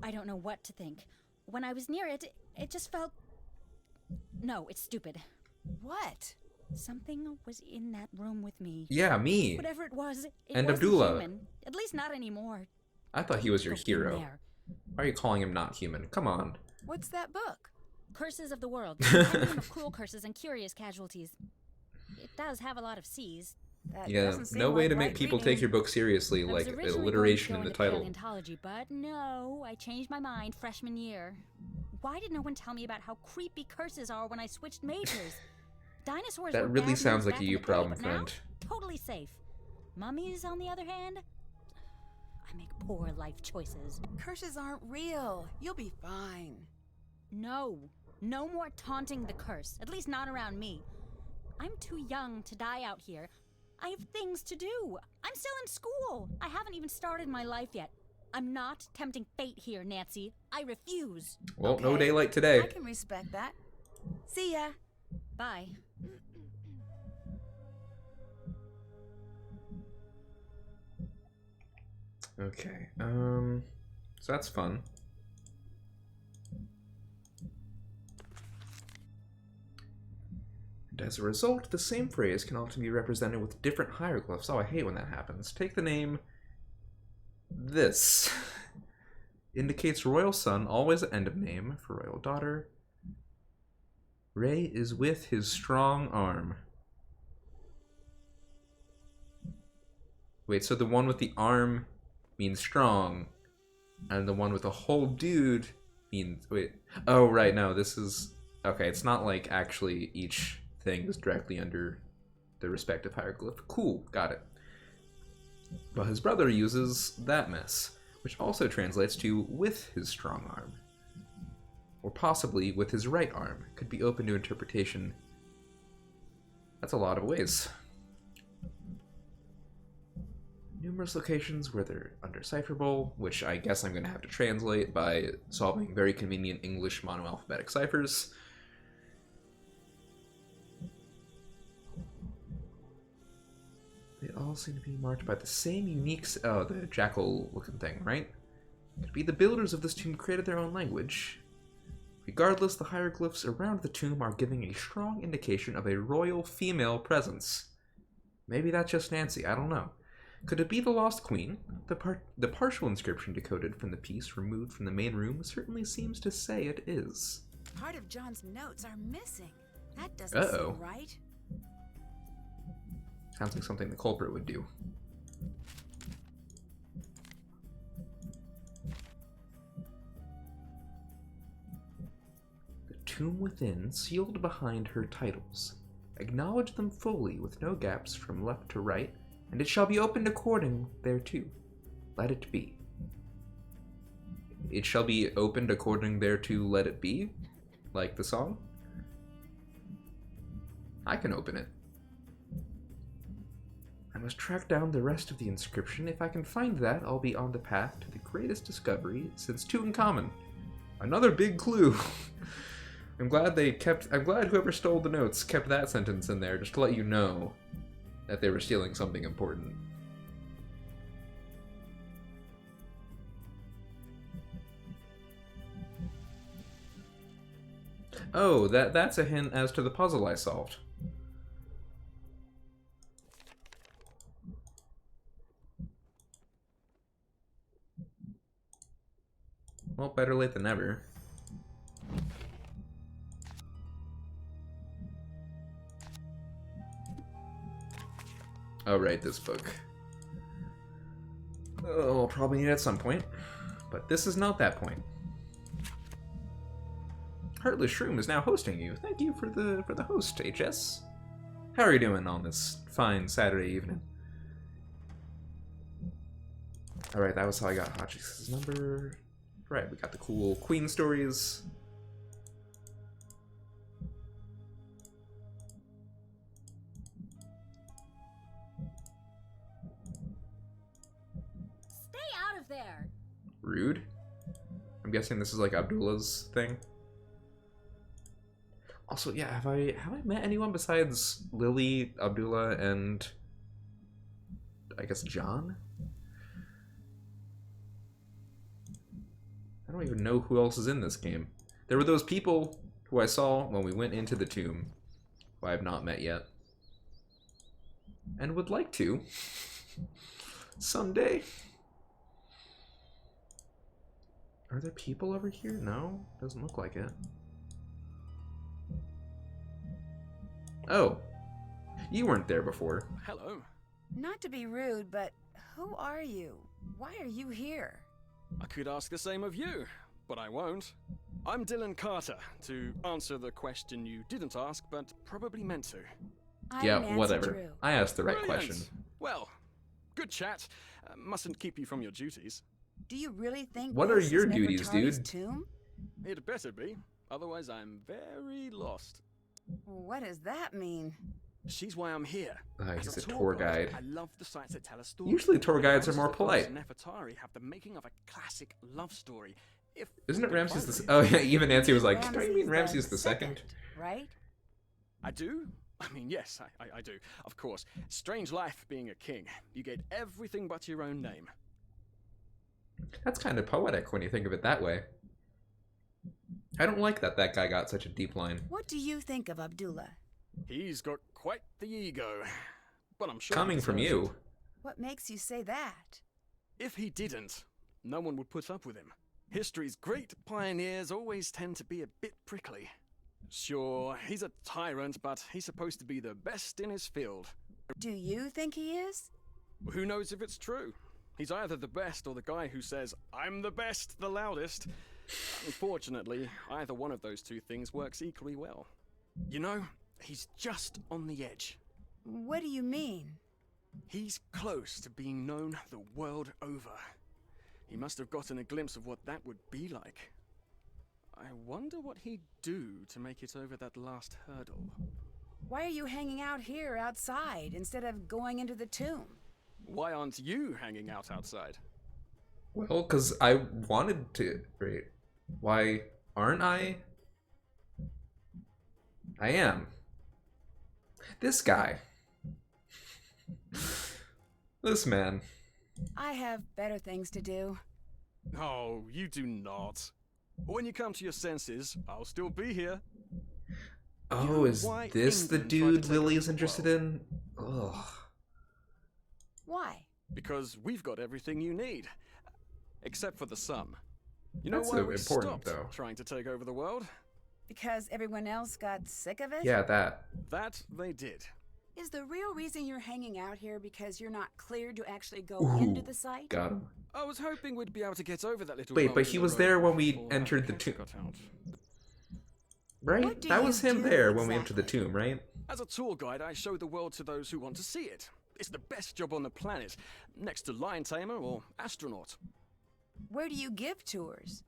I don't know what to think. When I was near it, it just felt... No, it's stupid. What? Something was in that room with me. Yeah, me. Whatever it was, it And wasn't Abdullah. human. At least not anymore. I thought he was your Go in hero. there. Why are you calling him not human? Come on. What's that book? Curses of the World. Compendium of Cruel Curses and Curious Casualties. It does have a lot of C's. That Yeah, doesn't seem no way like to make light people reading. take your book seriously, I was like originally alliteration going in to the go into title. paleontology, but no, I changed my mind freshman year. Why did no one tell me about how creepy curses are when I switched majors? Dinosaurs That were really bad sounds news like back a in you the day, problem, but now, friend. totally safe. Mummies, on the other hand, I make poor life choices. Curses aren't real. You'll be fine. No, no more taunting the curse, at least not around me. I'm too young to die out here. I have things to do. I'm still in school. I haven't even started my life yet. I'm not tempting fate here, Nancy. I refuse. Well, no Okay, daylight today. I can respect that. See ya. Bye. Okay, so that's fun. And as a result, the same phrase can often be represented with different hieroglyphs. Oh, I hate when that happens. Take the name this. Indicates royal son, always the end of name for royal daughter. Ray is with his strong arm. Wait, so the one with the arm means strong, and the one with the whole dude means... Wait. Oh, right, no, this is... Okay, it's not like actually each thing is directly under the respective hieroglyph. Cool, got it. But his brother uses that mess, which also translates to with his strong arm. Or possibly with his right arm. Could be open to interpretation. That's a lot of ways. Numerous locations where they're undecipherable, which I guess I'm going to have to translate by solving very convenient English monoalphabetic ciphers. They all seem to be marked by the same unique... Oh, the jackal-looking thing, right? Could be the builders of this tomb created their own language. Regardless, the hieroglyphs around the tomb are giving a strong indication of a royal female presence. Maybe that's just Nancy, I don't know. Could it be the Lost Queen? The partial inscription decoded from the piece removed from the main room certainly seems to say it is. Part of John's notes are missing. That doesn't Uh-oh. seem right. Sounds like something the culprit would do. The tomb within, sealed behind her titles. Acknowledge them fully, with no gaps from left to right, and it shall be opened according thereto. Let it be. It shall be opened according thereto, let it be? Like the song? I can open it. I must track down the rest of the inscription. If I can find that, I'll be on the path to the greatest discovery since Tutankhamun. Another big clue. I'm glad whoever stole the notes kept that sentence in there just to let you know that they were stealing something important. Oh, that's a hint as to the puzzle I solved. Well, better late than never. Oh, right, this book. Oh, I'll probably need it at some point. But this is not that point. Heartless Shroom is now hosting you. Thank you for the host, HS. How are you doing on this fine Saturday evening? Alright, that was how I got Hotchkiss' number. Right, we got the cool Queen stories. Stay out of there! Rude. I'm guessing this is like Abdullah's thing. Also, yeah, have I met anyone besides Lily, Abdullah, and I guess John? I don't even know who else is in this game. There were those people who I saw when we went into the tomb, who I have not met yet. And would like to. Someday. Are there people over here? No, doesn't look like it. Oh, you weren't there before. Hello. Not to be rude, but who are you? Why are you here? I could ask the same of you, but I won't. I'm Dylan Carter, to answer the question you didn't ask, but probably meant to. I'm Yeah, Nancy whatever. Drew. I asked the right Brilliant. question. Well, good chat. Mustn't keep you from your duties. Do you really think What are this your is duties, Nefertari's dude? tomb? It better be, otherwise I'm very lost. What does that mean? She's why I'm here. He's As a tour guide. I love the sites that tell a story. Usually tour guides are more Ramses polite. and Nefertari have the making of a classic love story. If Isn't we it could Ramses find the... it. Oh yeah, even Nancy was like, don't you mean Ramses Ramses the second? right? I do? I mean, yes, I do. Of course. Strange life being a king. You get everything but your own name. That's kind of poetic when you think of it that way. I don't like that guy got such a deep line. What do you think of Abdullah? He's got quite the ego. But I'm sure Coming he from deserves you. it. What makes you say that? If he didn't, no one would put up with him. History's great pioneers always tend to be a bit prickly. Sure, he's a tyrant, but he's supposed to be the best in his field. Do you think he is? Who knows if it's true? He's either the best or the guy who says, I'm the best, the loudest. Unfortunately, either one of those two things works equally well. You know, he's just on the edge. What do you mean? He's close to being known the world over. He must have gotten a glimpse of what that would be like. I wonder what he'd do to make it over that last hurdle. Why are you hanging out here outside instead of going into the tomb? Why aren't you hanging out outside? Well, because I wanted to. Right. Why aren't I? I am. This guy. This man. I have better things to do. Oh, you do not. When you come to your senses, I'll still be here. Oh, is Why this the England tried to dude take over Lily's the interested in? Ugh. Why? Because we've got everything you need. Except for the sun. You know That's why so we important, stopped though. trying to take over the world? Because everyone else got sick of it? Yeah, that. That they did. Is the real reason you're hanging out here because you're not cleared to actually go Ooh, into the site? Got him. I was hoping we'd be able to get over that little Wait, bump but in he the was road there when we before entered the cancer tomb. got out. Right? What do That you was him do there when we entered the exactly? tomb, right? As a tour guide, I show the world to those who want to see it. It's the best job on the planet, next to lion tamer or astronaut. Where do you give tours?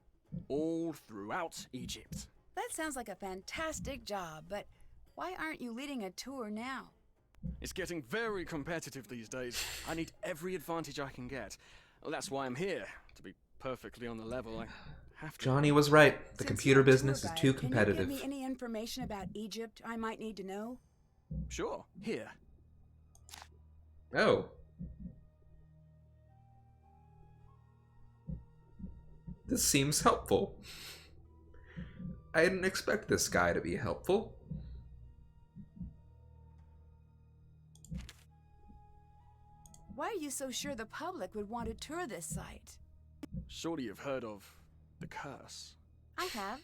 All throughout Egypt. That sounds like a fantastic job, but why aren't you leading a tour now? It's getting very competitive these days. I need every advantage I can get. Well, that's why I'm here. To be perfectly on the level, I have to. Johnny was right. The Since computer you're a tour business is guide, too competitive. Can you give me any information about Egypt I might need to know? Sure, here. Oh. This seems helpful. I didn't expect this guy to be helpful. Why are you so sure the public would want to tour this site? Surely you've heard of the curse. I have.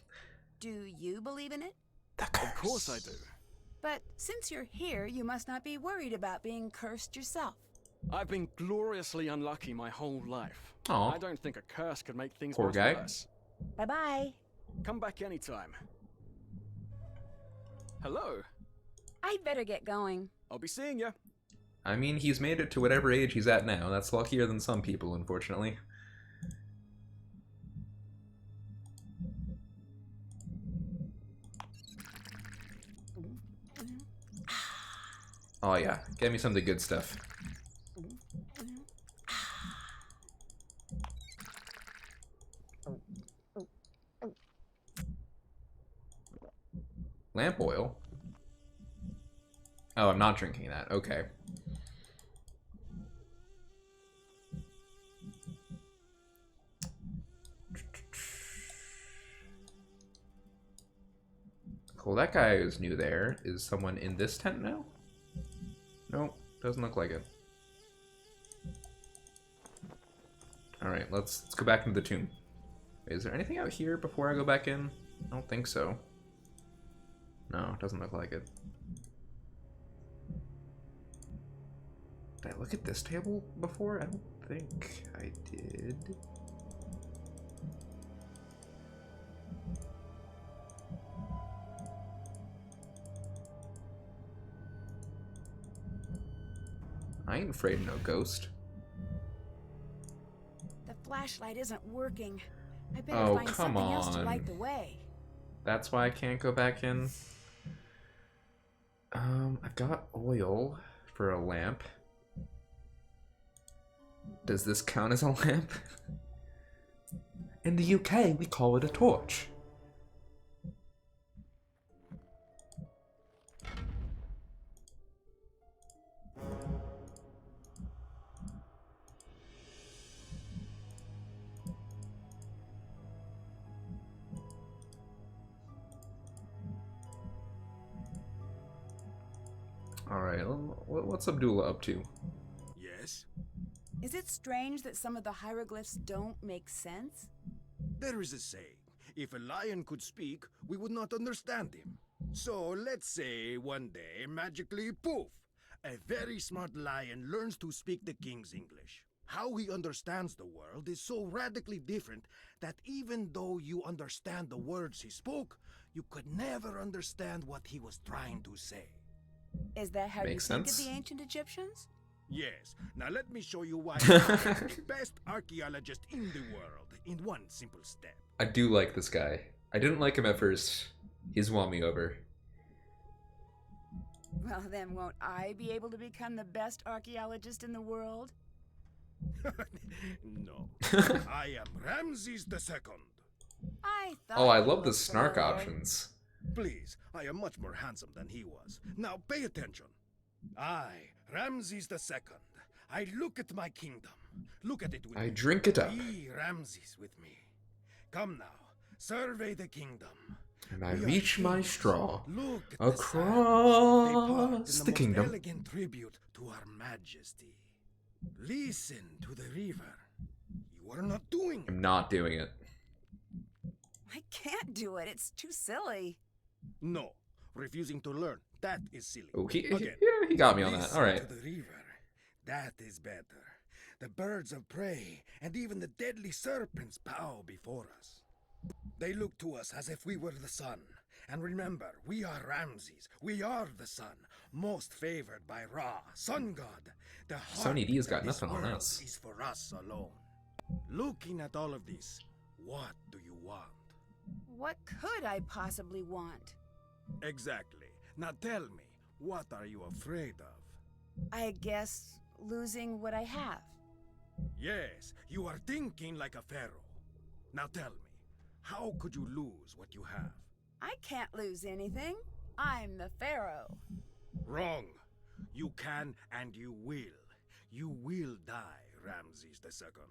Do you believe in it? Of course I do. But since you're here, you must not be worried about being cursed yourself. I've been gloriously unlucky my whole life. Aw. I don't think a curse could make things Poor much guy. worse. Bye-bye. Come back anytime. Hello. I'd better get going. I'll be seeing you. I mean, he's made it to whatever age he's at now. That's luckier than some people, unfortunately. Oh yeah, get me some of the good stuff. Lamp oil? Oh, I'm not drinking that. Okay. Cool, that guy who's new there. Is someone in this tent now? Nope, doesn't look like it. Alright, let's go back into the tomb. Wait, is there anything out here before I go back in? I don't think so. No, doesn't look like it. Did I look at this table before? I don't think I did. I ain't afraid of no ghost. The flashlight isn't working. I better Oh, find come something else to on. light the way. That's why I can't go back in. I've got oil for a lamp. Does this count as a lamp? In the UK, we call it a torch. Alright, what's Abdullah up to? Yes? Is it strange that some of the hieroglyphs don't make sense? There is a saying, if a lion could speak, we would not understand him. So let's say one day, magically, poof, a very smart lion learns to speak the king's English. How he understands the world is so radically different that even though you understand the words he spoke, you could never understand what he was trying to say. Is that how Makes you think sense. of the ancient Egyptians? Yes, now let me show you why I'm the best archaeologist in the world in one simple step. I do like this guy. I didn't like him at first. He's won me over. Well, then won't I be able to become the best archaeologist in the world? No, I am Ramses II. I thought Oh, I you love the looked snark familiar. options. Please, I am much more handsome than he was. Now pay attention. I, Ramses II, I look at my kingdom. Look at it with I me. drink it up. Be Ramses with me. Come now, survey the kingdom. And I We are reach my kings. straw Look at the sands. They part in across the the most kingdom. elegant tribute to our majesty. Listen to the river. You are not doing it. I'm not doing it. I can't do it. It's too silly. No, refusing to learn. That is silly. Oh, Again. he got me on that. Listen All right. to the river. That is better. The birds of prey and even the deadly serpents bow before us. They look to us as if we were the sun, And remember, we are Ramses. We are the sun, most favored by Ra, sun god. The Sony D's got heart of this nothing on world us. is for us alone. Looking at all of this, what do you want? What could I possibly want? Exactly. Now tell me, what are you afraid of? I guess losing what I have. Yes, you are thinking like a pharaoh. Now tell me, how could you lose what you have? I can't lose anything. I'm the pharaoh. Wrong. You can and you will. You will die, Ramses II.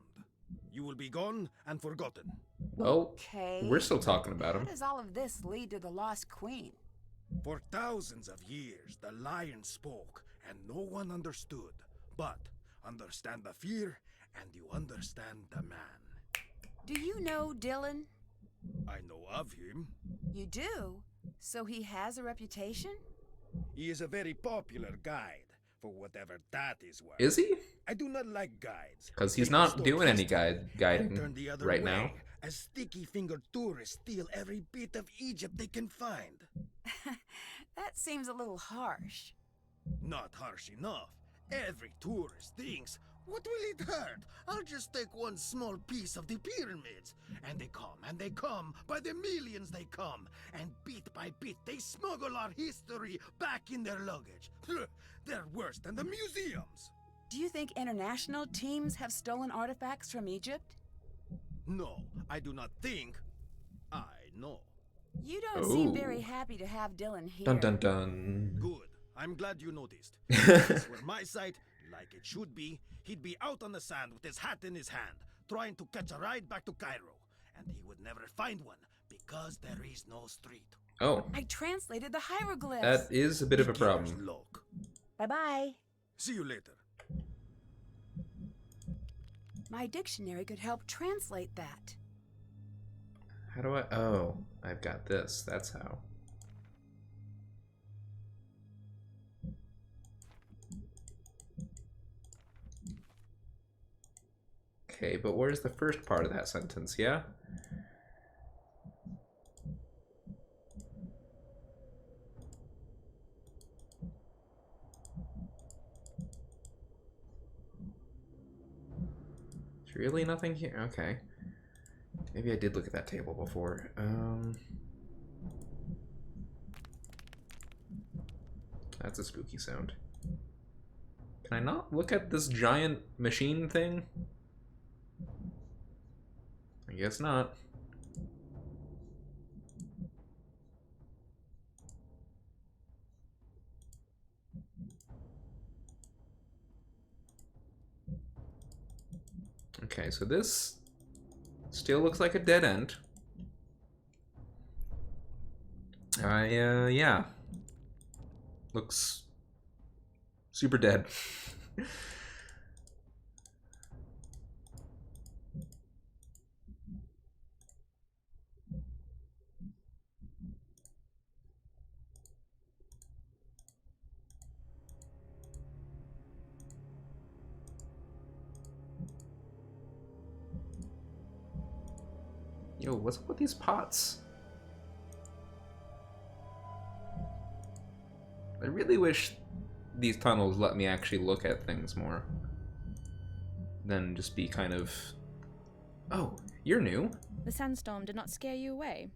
You will be gone and forgotten. Well, Okay. we're still talking about How him. does all of this lead to the lost queen? For thousands of years, the lion spoke and no one understood. But understand the fear and you understand the man. Do you know Dylan? I know of him. You do? So he has a reputation? He is a very popular guide, for whatever that is worth. Is he? I do not like guides. Because he's They not distort doing any history and guiding turn the other right way, now. as sticky-fingered tourists steal every bit of Egypt they can find. That seems a little harsh. Not harsh enough. Every tourist thinks, what will it hurt? I'll just take one small piece of the pyramids. And they come, by the millions they come. And bit by bit they smuggle our history back in their luggage. They're worse than the museums. Do you think international teams have stolen artifacts from Egypt? No, I do not think. I know. You don't seem Oh. very happy to have Dylan here. Dun dun dun. Good. I'm glad you noticed. If this were my site, like it should be, he'd be out on the sand with his hat in his hand, trying to catch a ride back to Cairo. And he would never find one, because there is no street. Oh, I translated the hieroglyphs. that is a bit of a Beginner's problem. luck. Bye-bye. See you later. My dictionary could help translate that. How do I... Oh, I've got this. That's how. Okay, but where's the first part of that sentence, yeah? There's really nothing here? Okay. Maybe I did look at that table before. That's a spooky sound. Can I not look at this giant machine thing? I guess not. Okay, so this still looks like a dead end. Yeah. Looks super dead. Yo, what's up with these pots? I really wish these tunnels let me actually look at things more than just be kind of... Oh, you're new. The sandstorm did not scare you away.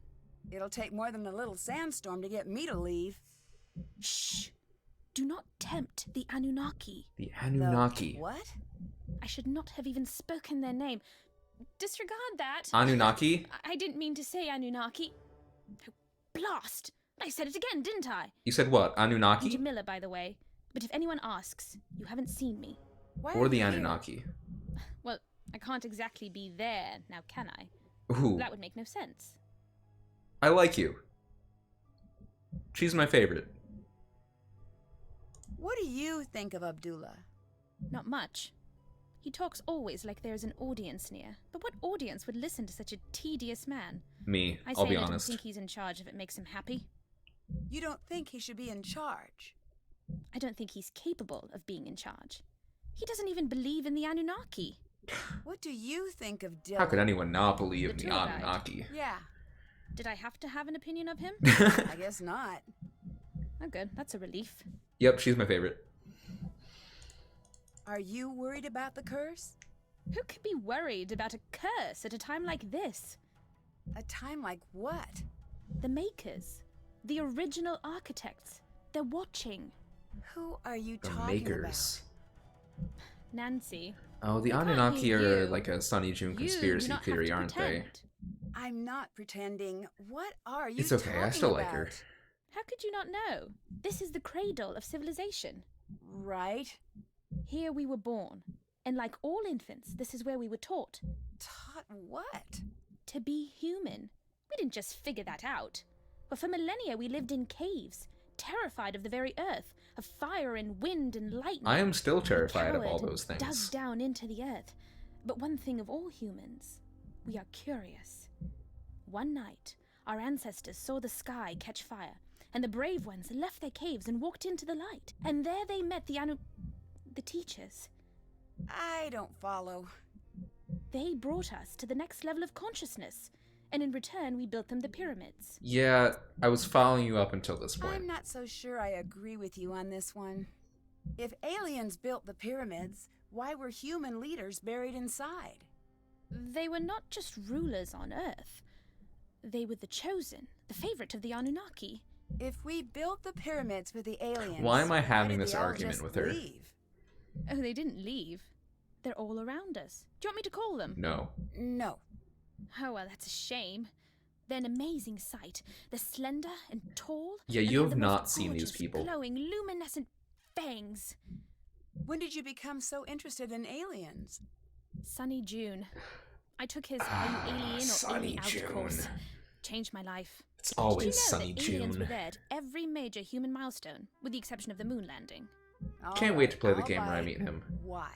It'll take more than a little sandstorm to get me to leave. Shh! Do not tempt the Anunnaki. The The Anunnaki. what? I should not have even spoken their name. Disregard that. Anunnaki? I didn't mean to say Anunnaki. Oh, blast! I said it again, didn't I? You said what? I'm Anunnaki? Jamila, by the way. But if anyone asks, you haven't seen me. Why Or are the you here? Anunnaki? Well, I can't exactly be there, now can I? Ooh, That would make no sense. I like you. She's my favorite. What do you think of Abdullah? Not much. He talks always like there's an audience near. But what audience would listen to such a tedious man? Me, I I'll say be I don't honest. think he's in charge if it makes him happy. You don't think he should be in charge? I don't think he's capable of being in charge. He doesn't even believe in the Anunnaki. What do you think of Dylan? How could anyone not believe in The the tour guide. Anunnaki? Yeah. Did I have to have an opinion of him? I guess not. Oh, good. That's a relief. Yep, she's my favorite. Are you worried about the curse? Who could be worried about a curse at a time like this? A time like what? The makers. The original architects. They're watching. Who are you The talking makers. Nancy. Oh, the I can't Anunnaki hear are you. like a Sunny June You conspiracy do not have theory, to aren't they? pretend. about? I'm not pretending. What are you It's okay, talking I still like about? her. How could you not know? This is the cradle of civilization. Right? Here we were born. And like all infants, this is where we were taught. Taught what? To be human. We didn't just figure that out. But for millennia we lived in caves, terrified of the very earth, of fire and wind and lightning. I am still We terrified of all cowered those and things. Dug down into the earth. But one thing of all humans, we are curious. One night, our ancestors saw the sky catch fire, and the brave ones left their caves and walked into the light. And there they met the teachers. I don't follow. They brought us to the next level of consciousness, and in return we built them the pyramids. Yeah, I was following you up until this point. I'm not so sure I agree with you on this one. If aliens built the pyramids, why were human leaders buried inside? They were not just rulers on Earth. They were the chosen, the favorite of the Anunnaki. If we built the pyramids for the aliens, Why am I having did this they all argument just with her? leave? Oh, they didn't leave. They're all around us. Do you want me to call them? No. No. Oh, well, that's a shame. They're an amazing sight. They're slender and tall. Yeah, and you have have the most not seen these gorgeous, people. glowing, luminescent fangs. When did you become so interested in aliens? Sunny June. I took his Are You Alien or Sunny Alien Out June. course. Changed my life. It's Did you always know Sunny that aliens were June. there at every major human milestone, with the exception of the moon landing? Can't wait to play the game where I I'll meet buy it. him. Why?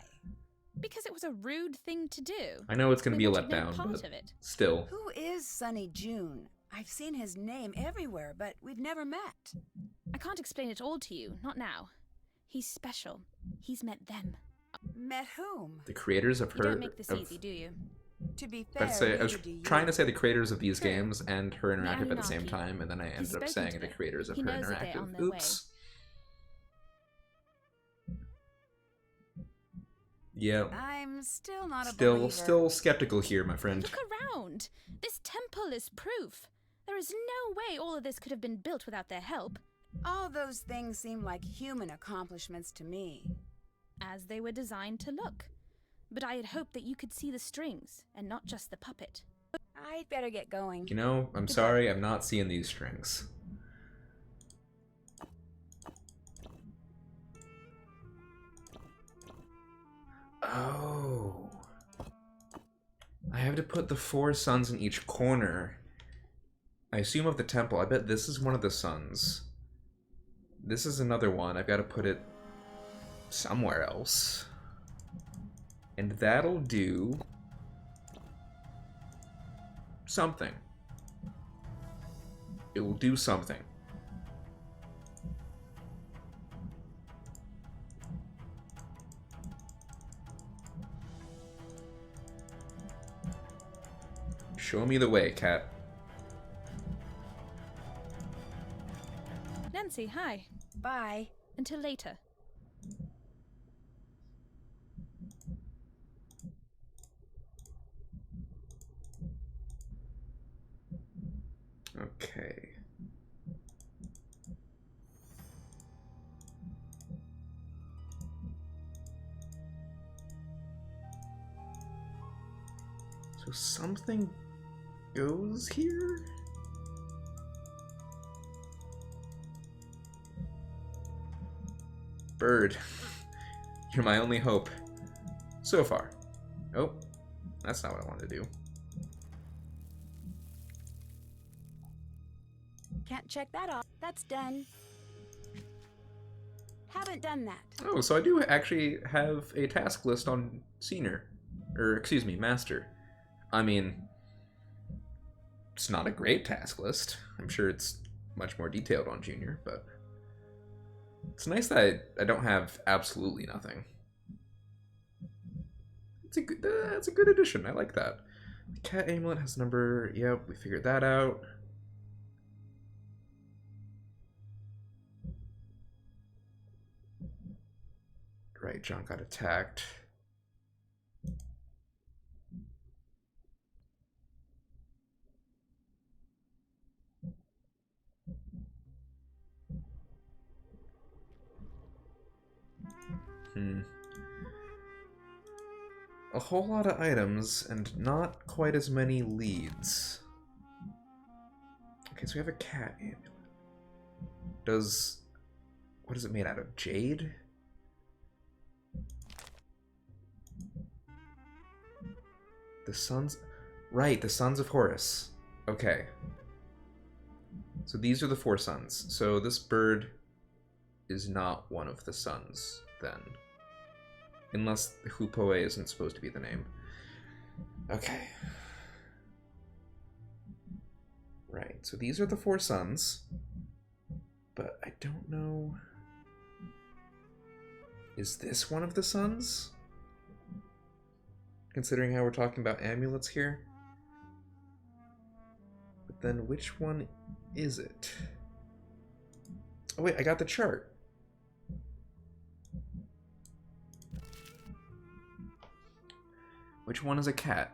Because it was a rude thing to do. I know it's going to We be a wanted no letdown, part but of it. still. Who is Sunny June? I've seen his name everywhere, but we've never met. I can't explain it all to you, not now. He's special. He's met them. Met whom? The creators of You her... don't make this of- easy, do you? To be fair, I'd say, I was neither do you. trying to say the creators of these True. games and her interactive at the same Anunnaki. time, and then I ended up spoken saying to the them. creators of He her knows that they're on interactive. their way. Oops. Yeah. I'm still not a Still, believer. still skeptical here, my friend. Look around. This temple is proof. There is no way all of this could have been built without their help, All those things seem like human accomplishments to me. as they were designed to look. But I had hoped that you could see the strings, and not just the puppet. I'd better get going. You know, I'm sorry, I'm not seeing these strings. Oh. I have to put the 4 suns in each corner. I assume of the temple. I bet this is one of the suns. This is another one. I've got to put it somewhere else. And that'll do something. It will do something. Show me the way, cat. Nancy, hi. Bye. Until later. Okay. So something goes here? Bird. You're my only hope. So far. Oh, that's not what I wanted to do. Can't check that off. That's done. Haven't done that. Oh, so I do actually have a task list on Senior. Or, excuse me, Master. I mean, it's not a great task list. I'm sure it's much more detailed on Junior, but it's nice that I don't have absolutely nothing. It's a good addition. I like that. The cat amulet has number... Yep, we figured that out. Right, John got attacked. A whole lot of items and not quite as many leads. Okay, so we have a cat amulet. What is it made out of? Jade? The sons... Right, the sons of Horus. Okay. So these are the 4 sons. So this bird is not one of the sons, then. Unless Hupoe isn't supposed to be the name. Okay. Right, so these are the 4 sons. But I don't know... Is this one of the sons? Considering how we're talking about amulets here. But then which one is it? Oh wait, I got the chart. Which one is a cat?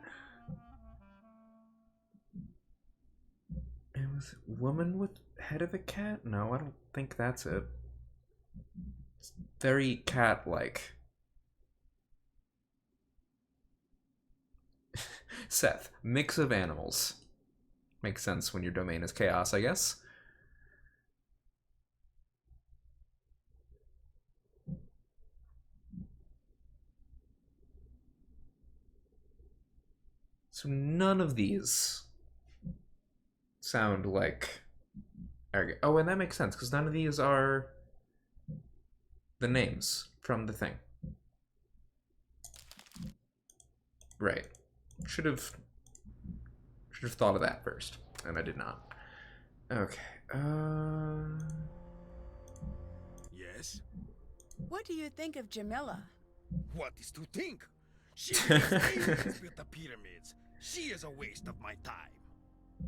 It was woman with head of a cat? No, I don't think that's it. It's very cat-like. Seth, mix of animals. Makes sense when your domain is chaos, I guess. So none of these sound like arrogant. Oh, and that makes sense, because none of these are the names from the thing. Right. Should have thought of that first, and I did not. Okay. Yes? What do you think of Jamila? What is to think? She believes aliens built the pyramids. She is a waste of my time.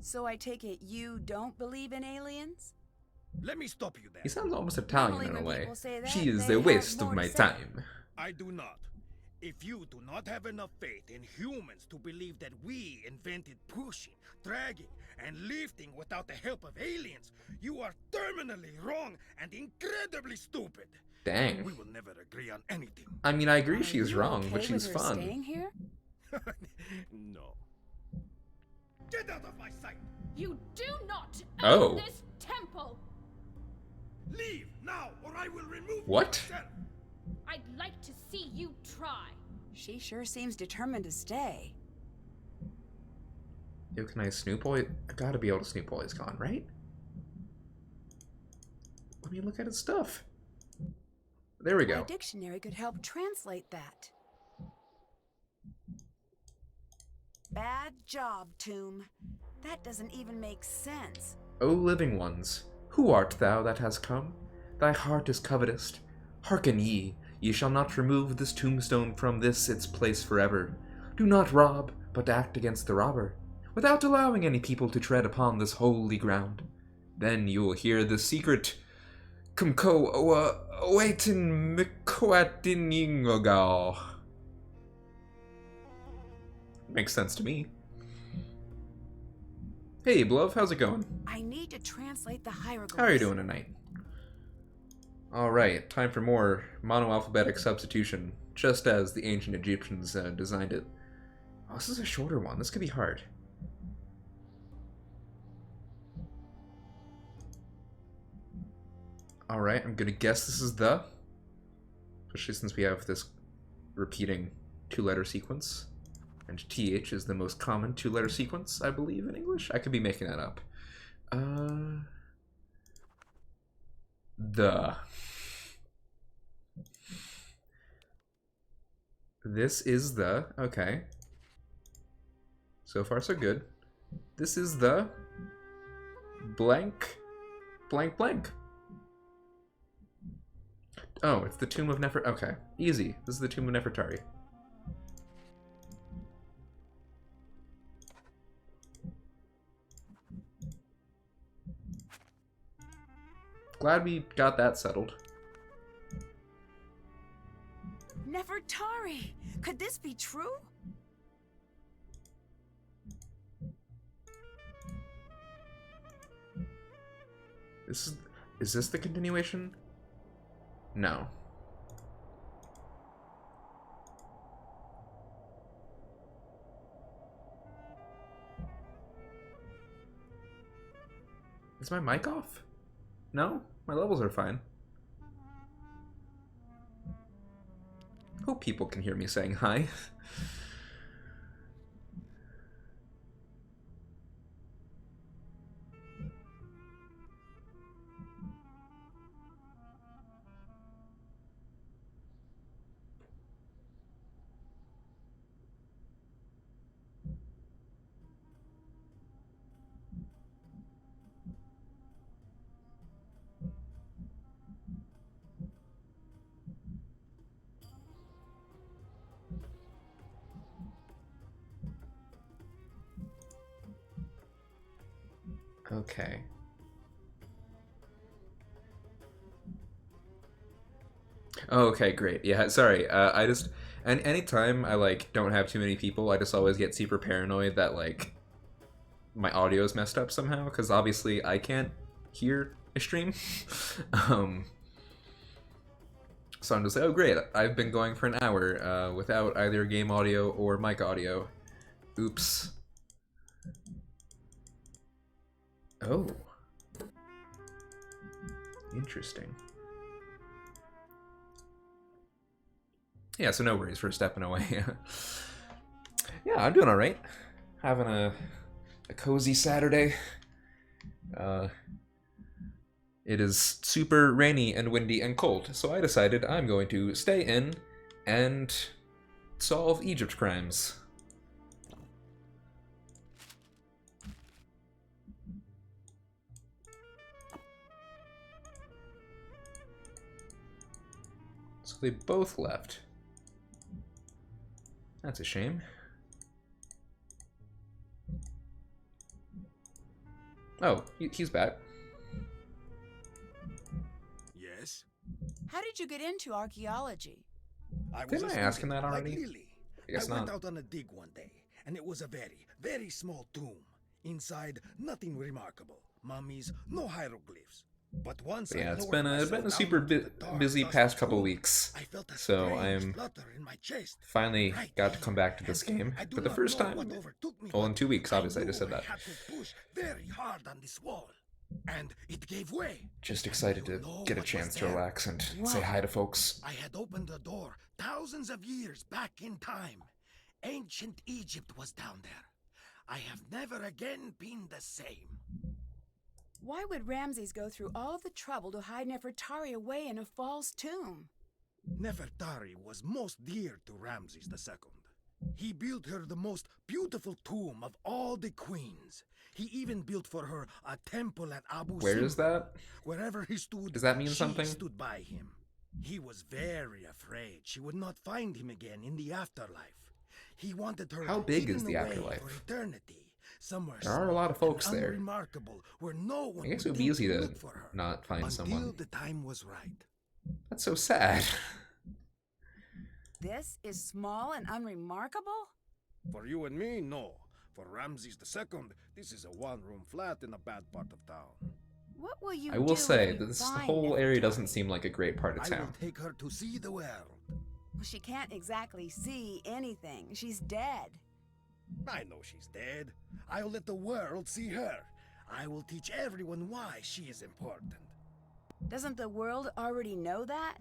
So I take it you don't believe in aliens? Let me stop you there. He sounds almost Italian Normally in a when way. people say that, She is they the have waste more of to my say. time. I do not. If you do not have enough faith in humans to believe that we invented pushing, dragging, and lifting without the help of aliens, you are terminally wrong and incredibly stupid. Dang. We will never agree on anything. I mean, I agree Are she's you wrong, okay but she's with her fun. staying here? No. Get out of my sight! You do not Oh. own this temple! Leave now, or I will remove What? myself. I'd like to see you try. She sure seems determined to stay. Yo, can I snoop while I gotta be able to snoop while he's gone, right? Let me look at his stuff. There we go. My dictionary could help translate that. Bad job, Tomb. That doesn't even make sense. O living ones, who art thou that has come? Thy heart is covetous. Hearken ye shall not remove this tombstone from this its place forever. Do not rob, but act against the robber, without allowing any people to tread upon this holy ground. Then you will hear the secret Kumko Oatin Mikoatiningogal. Makes sense to me. Hey, Blove, how's it going? I need to translate the hieroglyphs. How are you doing tonight? Alright, time for more monoalphabetic substitution, just as the ancient Egyptians designed it. Oh, this is a shorter one. This could be hard. Alright, I'm gonna guess this is the, especially since we have this repeating 2-letter sequence. And TH is the most common 2-letter sequence, I believe, in English. I could be making that up. The. This is the. Okay. So far, so good. This is the. Blank. Blank blank. Oh, it's the Tomb of Nefer. Okay. Easy. This is the Tomb of Nefertari. Glad we got that settled. Could this be true? Is this the continuation? No. Is my mic off? No? My levels are fine. Hope people can hear me saying hi. Okay. Oh, okay, great. Yeah, sorry. I just and anytime I like don't have too many people, I just always get super paranoid that like my audio is messed up somehow because obviously I can't hear a stream. um, so I'm just like, oh great, I've been going for an hour without either game audio or mic audio. Oops. Oh. Interesting. Yeah, so no worries for stepping away. Yeah, I'm doing alright. Having a cozy Saturday. It is super rainy and windy and cold, so I decided I'm going to stay in and solve Egypt crimes. So they both left. That's a shame. Oh, he's back. Yes? How did you get into archaeology? Didn't I ask him that already? Like Lily. I guess went not. out on a dig one day, and it was a very, very small tomb. Inside, nothing remarkable. Mummies, no hieroglyphs. But once Yeah, I it's lowered been a myself super down into the dark, busy dusty past couple tomb, weeks, I felt a so strange I'm flutter in my chest. finally Right got to there. come back to this And game I do for the not first know time. what overtook me, Well, in but 2 weeks, obviously, I knew just said that. I had to push very hard on this wall, and it gave way. Just excited You to know get a what chance was to there? relax and say hi to folks. I had opened the door thousands of years back in time. Ancient Egypt was down there. I have never again been the same. Why would Ramses go through all the trouble to hide Nefertari away in a false tomb? Nefertari was most dear to Ramses II. He built her the most beautiful tomb of all the queens. He even built for her a temple at Abu Where is Simbel. that? Wherever he stood, Does that mean she something? stood by him. He was very afraid she would not find him again in the afterlife. He wanted her How big hidden is the away afterlife? for eternity, somewhere There are a lot of folks small and there. unremarkable, where no one I guess would it would be think easy to look for her not find until someone. the time was right. That's so sad. This is small and unremarkable? For you and me, no. For Ramses II, this is a one-room flat in a bad part of town. What will you I do will if say, you this find whole area Nefertari? doesn't seem like a great part of I town. will take her to see the world. Well, she can't exactly see anything. She's dead. I know she's dead. I'll let the world see her. I will teach everyone why she is important. Doesn't the world already know that?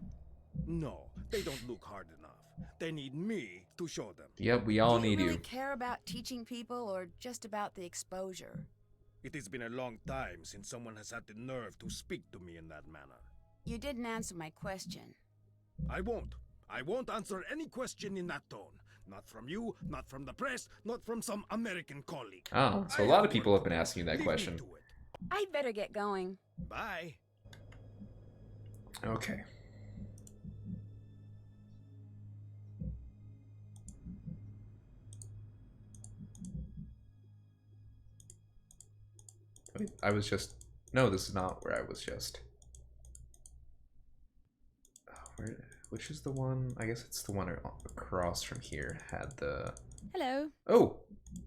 No, they don't look hard enough. They need me to show them. Yep, we all Do you need really you. care about teaching people or just about the exposure? It has been a long time since someone has had the nerve to speak to me in that manner. You didn't answer my question. I won't. I won't answer any question in that tone. Not from you, not from the press, not from some American colleague. Oh, so I a lot of have people work have been to do. asking you that Leave me question. to it. I'd better get going. Bye. Okay. Wait, I was just... No, this is not where I was just. Oh, Which is the one? I guess it's the one across from here. Had the. Hello. Oh,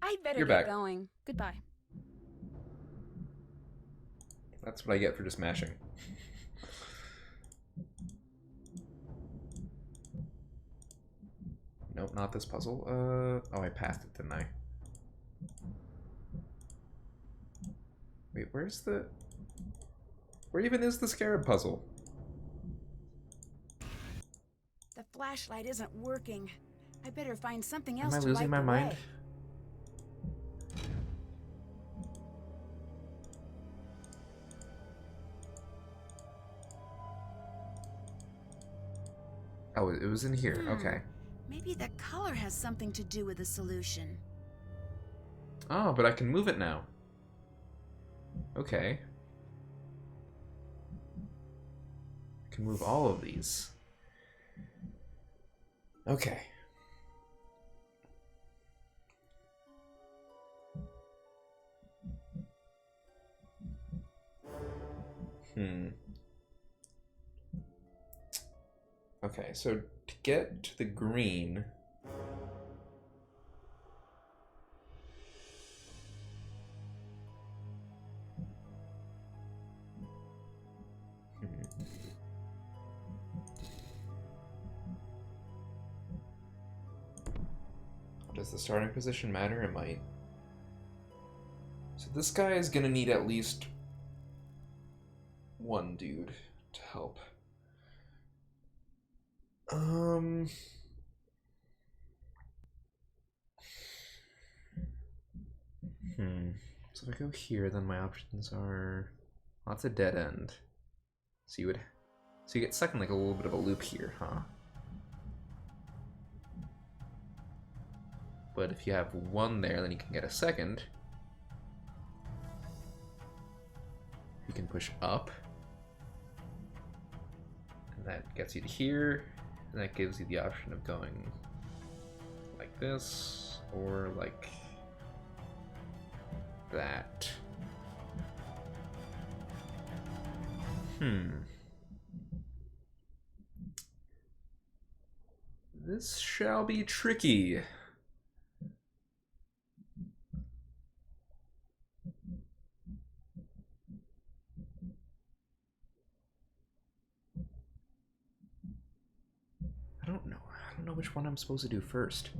I better You're get back. going. Goodbye. that's what I get for just mashing. Nope, not this puzzle. Oh, I passed it, didn't I? Wait, where's the... Where even is the scarab puzzle? The flashlight isn't working. I better find something Am else I to losing light my the mind? way. Oh, it was in here. Okay. Maybe the color has something to do with the solution. Oh, but I can move it now. Okay. I can move all of these. Okay. Okay, so to get to the green... Does the starting position matter? It might. So this guy is gonna need at least one dude to help. So if I go here, then my options are... Well, that's a dead end. So you get stuck in like a little bit of a loop here, huh? But if you have one there, then you can get a second. You can push up. And that gets you to here. And that gives you the option of going like this, or like that. This shall be tricky. I don't know. I don't know which one I'm supposed to do first.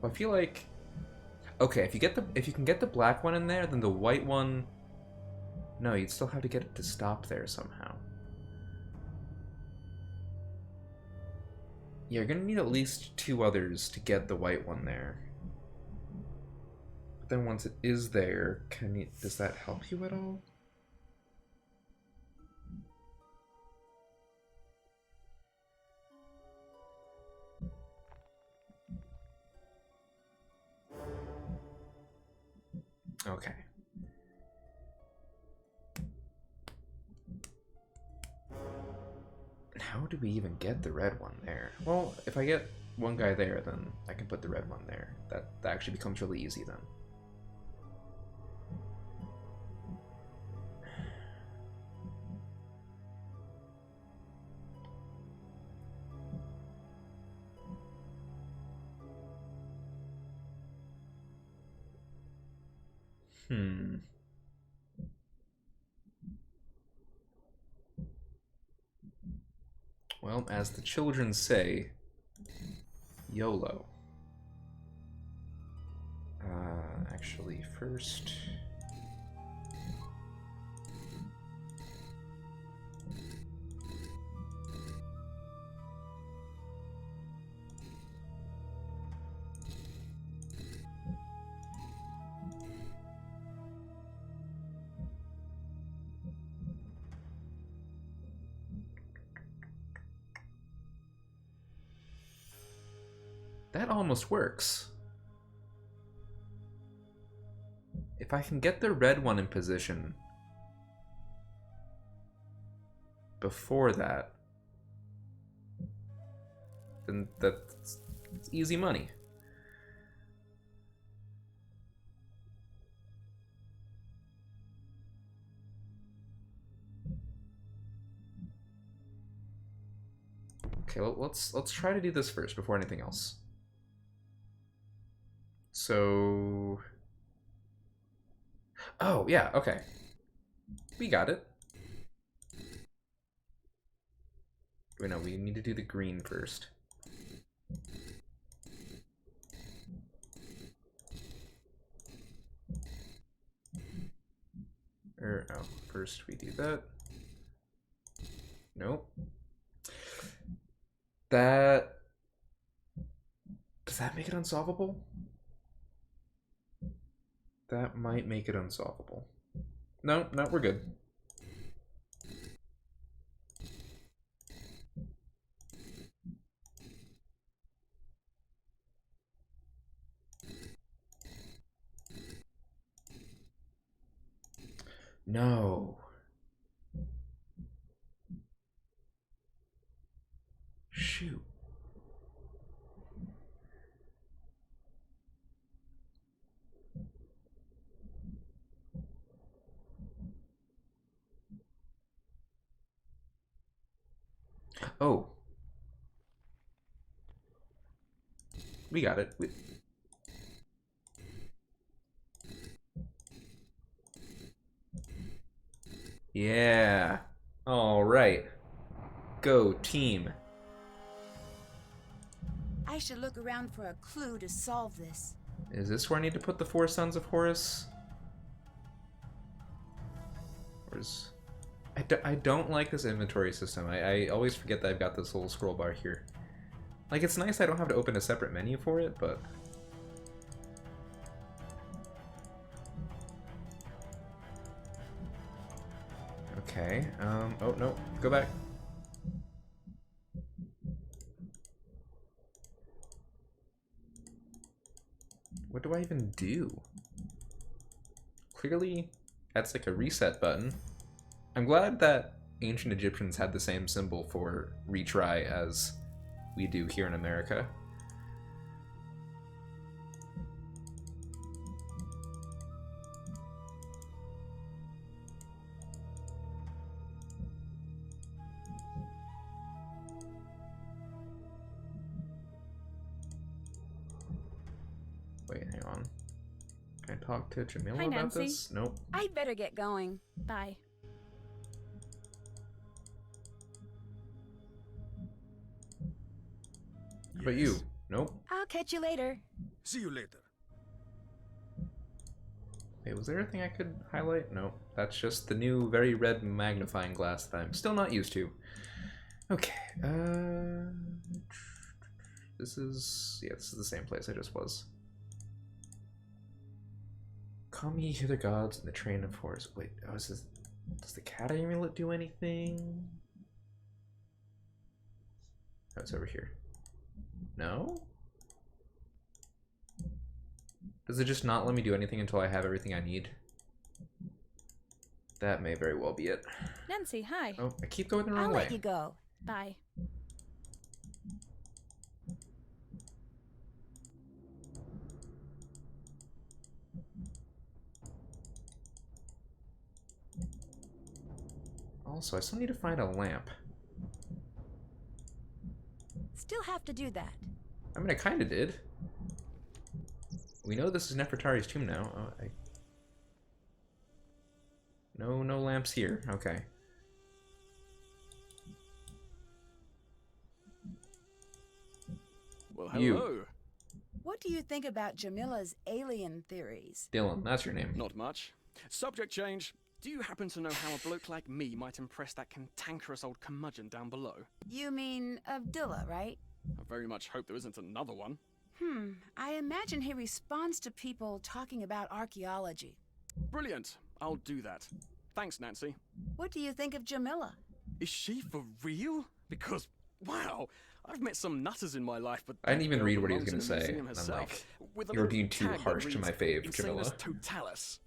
I feel like, okay, if you can get the black one in there, then the white one, no, you'd still have to get it to stop there somehow. Yeah, you're gonna need at least two others to get the white one there. But then once it is there, does that help you at all? Okay. How do we even get the red one there? Well, if I get one guy there, then I can put the red one there. That actually becomes really easy then. Well, as the children say, YOLO. Actually, first... That almost works. If I can get the red one in position before that, then that's easy money. Okay, let's try to do this first before anything else. So, oh yeah, okay, we got it. Wait, no, we need to do the green first. Oh, first we do that. Nope. Does that make it unsolvable? That might make it unsolvable. No, we're good. No. Shoot. Oh. We got it. Yeah. All right. Go, team. I should look around for a clue to solve this. Is this where I need to put the 4 sons of Horus? Or is... I don't like this inventory system. I always forget that I've got this little scroll bar here. Like, it's nice I don't have to open a separate menu for it, but... Okay, oh no, go back. What do I even do? Clearly, that's like a reset button. I'm glad that ancient Egyptians had the same symbol for retry as we do here in America. Wait, hang on. Can I talk to Jamila Hi, about Nancy. this? Nope. I'd better get going. Bye. How about you? Nope. I'll catch you later. See you later. Wait, was there anything I could highlight? No, that's just the new very red magnifying glass that I'm still not used to. Okay, this is the same place I just was. Come ye hither, gods, in the train of horse. Wait, oh, is this, does the cat amulet do anything? Oh, it's over here. No? Does it just not let me do anything until I have everything I need? That may very well be it. Nancy, hi. Oh, I keep going the wrong I'll way. let you go. Bye. Also, I still need to find a lamp. Still have to do that. I mean, I kind of did. We know this is Nefertari's tomb now. Oh, no lamps here. Okay. Well, hello. You. What do you think about Jamila's alien theories? Dylan, that's your name. Not much. Subject change. Do you happen to know how a bloke like me might impress that cantankerous old curmudgeon down below? You mean Abdullah, right? I very much hope there isn't another one. I imagine he responds to people talking about archaeology. Brilliant. I'll do that. Thanks, Nancy. What do you think of Jamila? Is she for real? Because, wow, I've met some nutters in my life, but I didn't even that read girl what he was belongs gonna in a say, museum and I'm herself, like, with a you're little being too tag that harsh to my reads, fave, Insanus Jamila. Totalis.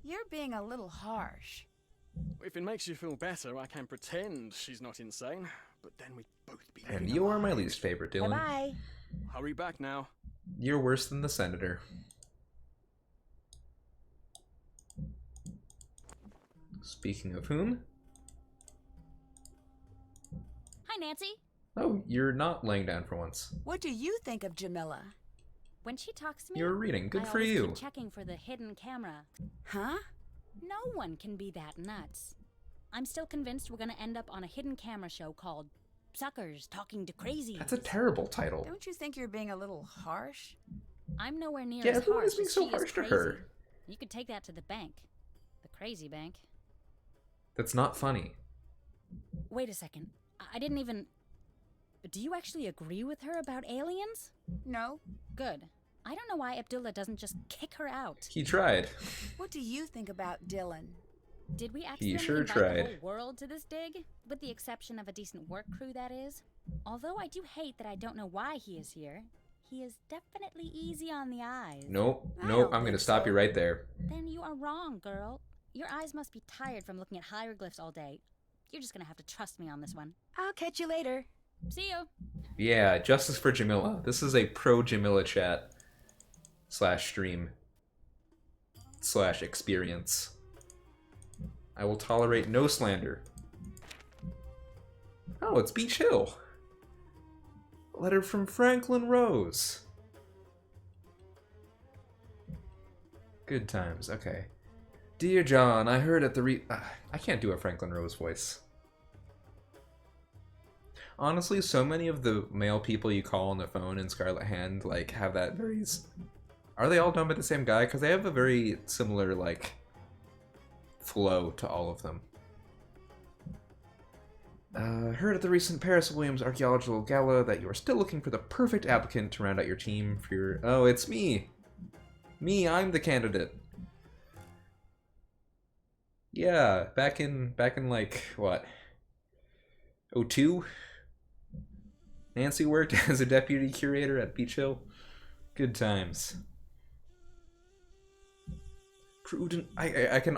You're being a little harsh. If it makes you feel better, I can pretend she's not insane, but then we'd both be And living you our are my lives. least favorite, Dylan. Bye-bye. Hurry back now. You're worse than the senator. Speaking of whom? Hi, Nancy. Oh, you're not laying down for once. What do you think of Jamila? When she talks to me, You're reading. Good I for always you. keep checking for the hidden camera. Huh? No one can be that nuts. I'm still convinced we're gonna end up on a hidden camera show called Suckers Talking to Crazies. That's a terrible title. Don't you think you're being a little harsh? I'm nowhere near Yeah, as everyone harsh is being as so she is harsh to crazy. her. You could take that to the bank. The crazy bank. That's not funny. Wait a second. I didn't even... Do you actually agree with her about aliens? No. Good. I don't know why Abdullah doesn't just kick her out. He tried. What do you think about Dylan? Did we accidentally sure invite tried. the whole world to this dig? With the exception of a decent work crew, that is. Although I do hate that I don't know why he is here. He is definitely easy on the eyes. Nope. I Nope. don't I'm gonna think stop so. you right there. Then you are wrong, girl. Your eyes must be tired from looking at hieroglyphs all day. You're just gonna have to trust me on this one. I'll catch you later. See you. Yeah, justice for Jamila. This is a pro Jamila chat slash stream slash experience. I will tolerate no slander. Oh, it's Beach Hill. A letter from Franklin Rose. Good times. Okay. Dear John, I heard at the I can't do a Franklin Rose voice. Honestly, so many of the male people you call on the phone in Scarlet Hand, like, have that very... Are they all done by the same guy? Because they have a very similar, like, flow to all of them. Heard at the recent Paris Williams Archaeological Gala that you are still looking for the perfect applicant to round out your team for your... Oh, it's me! Me, I'm the candidate. Yeah, back in like, what? 02? Nancy worked as a deputy curator at Beach Hill. Good times. Prudent. I can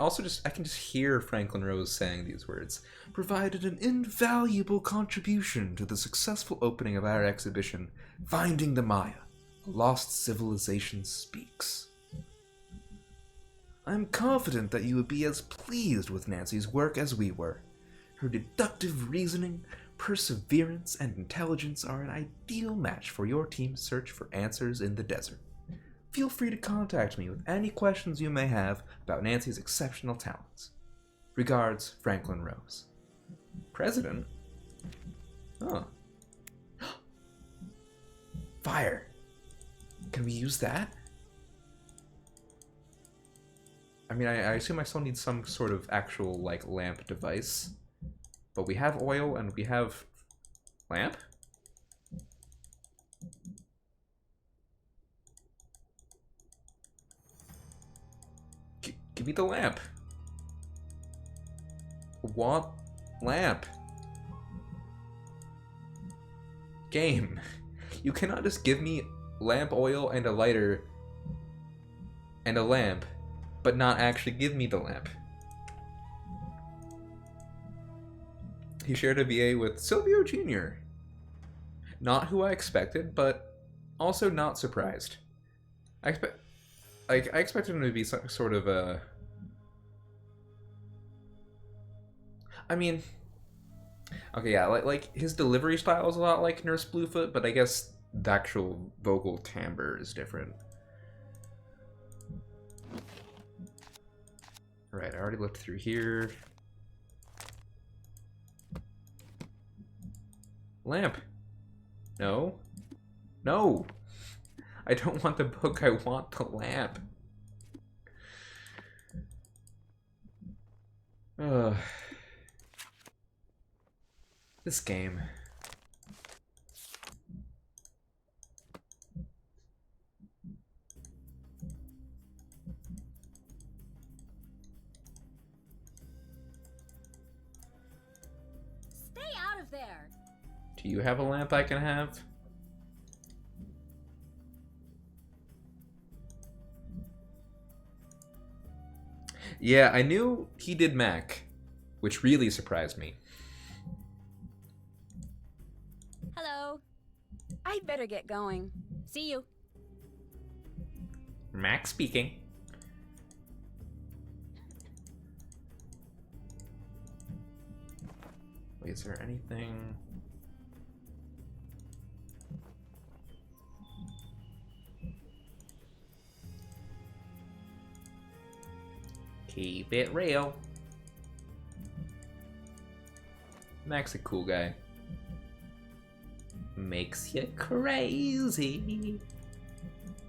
just hear Franklin Rose saying these words. Provided an invaluable contribution to the successful opening of our exhibition, Finding the Maya, A Lost Civilization Speaks. I'm confident that you would be as pleased with Nancy's work as we were. Her deductive reasoning, perseverance, and intelligence are an ideal match for your team's search for answers in the desert. Feel free to contact me with any questions you may have about Nancy's exceptional talents. Regards, Franklin Rose. President? Oh. Fire. Can we use that? I mean, I assume I still need some sort of actual, like, lamp device. But we have oil and we have lamp? Give me the lamp. Want lamp. Game. You cannot just give me lamp oil and a lighter and a lamp, but not actually give me the lamp. He shared a VA with Silvio Jr. Not who I expected, but also not surprised. I expected him to be some sort of a... I mean... Okay, yeah, like his delivery style is a lot like Nurse Bluefoot, but I guess the actual vocal timbre is different. Right, I already looked through here. Lamp. No. No. I don't want the book, I want the lamp. Ugh. This game. Stay out of there! Do you have a lamp I can have? Yeah, I knew he did Mac, which really surprised me. Hello. I'd better get going. See you. Mac speaking. Wait, is there anything? Keep it real. Mac's a cool guy. Makes you crazy.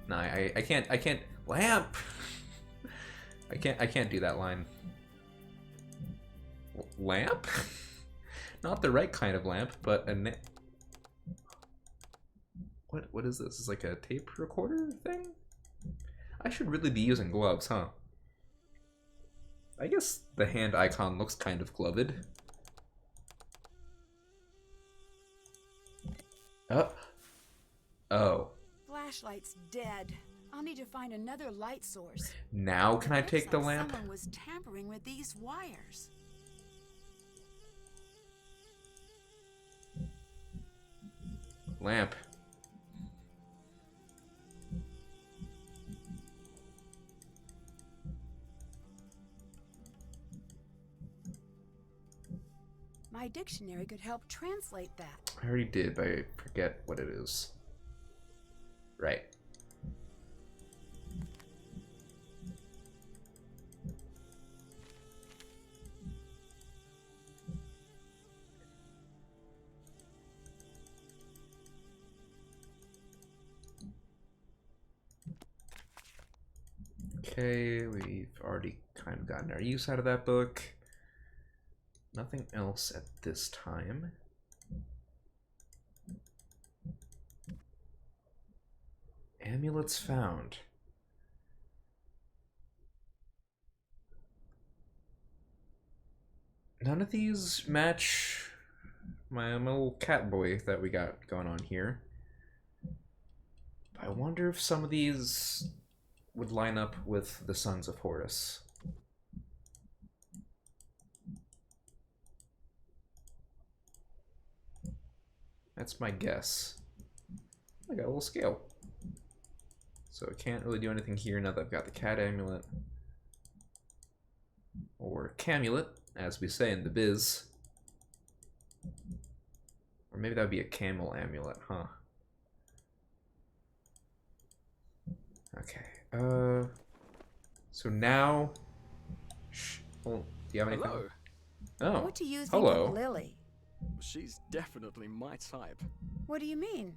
No, I can't lamp. I can't do that line. Lamp? Not the right kind of lamp, but a what is this? Is like a tape recorder thing? I should really be using gloves, huh? I guess the hand icon looks kind of gloved. Oh. Flashlight's dead. I'll need to find another light source. Now can I Looks take the like lamp? Someone was tampering with these wires. Lamp. My dictionary could help translate that. I already did, but I forget what it is. Right. Okay, we've already kind of gotten our use out of that book. Nothing else at this time. Amulets found. None of these match my little cat boy that we got going on here. I wonder if some of these would line up with the Sons of Horus. That's my guess. I got a little scale. So I can't really do anything here now that I've got the cat amulet. Or camulet, as we say in the biz. Or maybe that would be a camel amulet, huh? Okay, so now... Oh, do you have anything? Hello. Oh, What do you think hello. of Lily? She's definitely my type. What do you mean?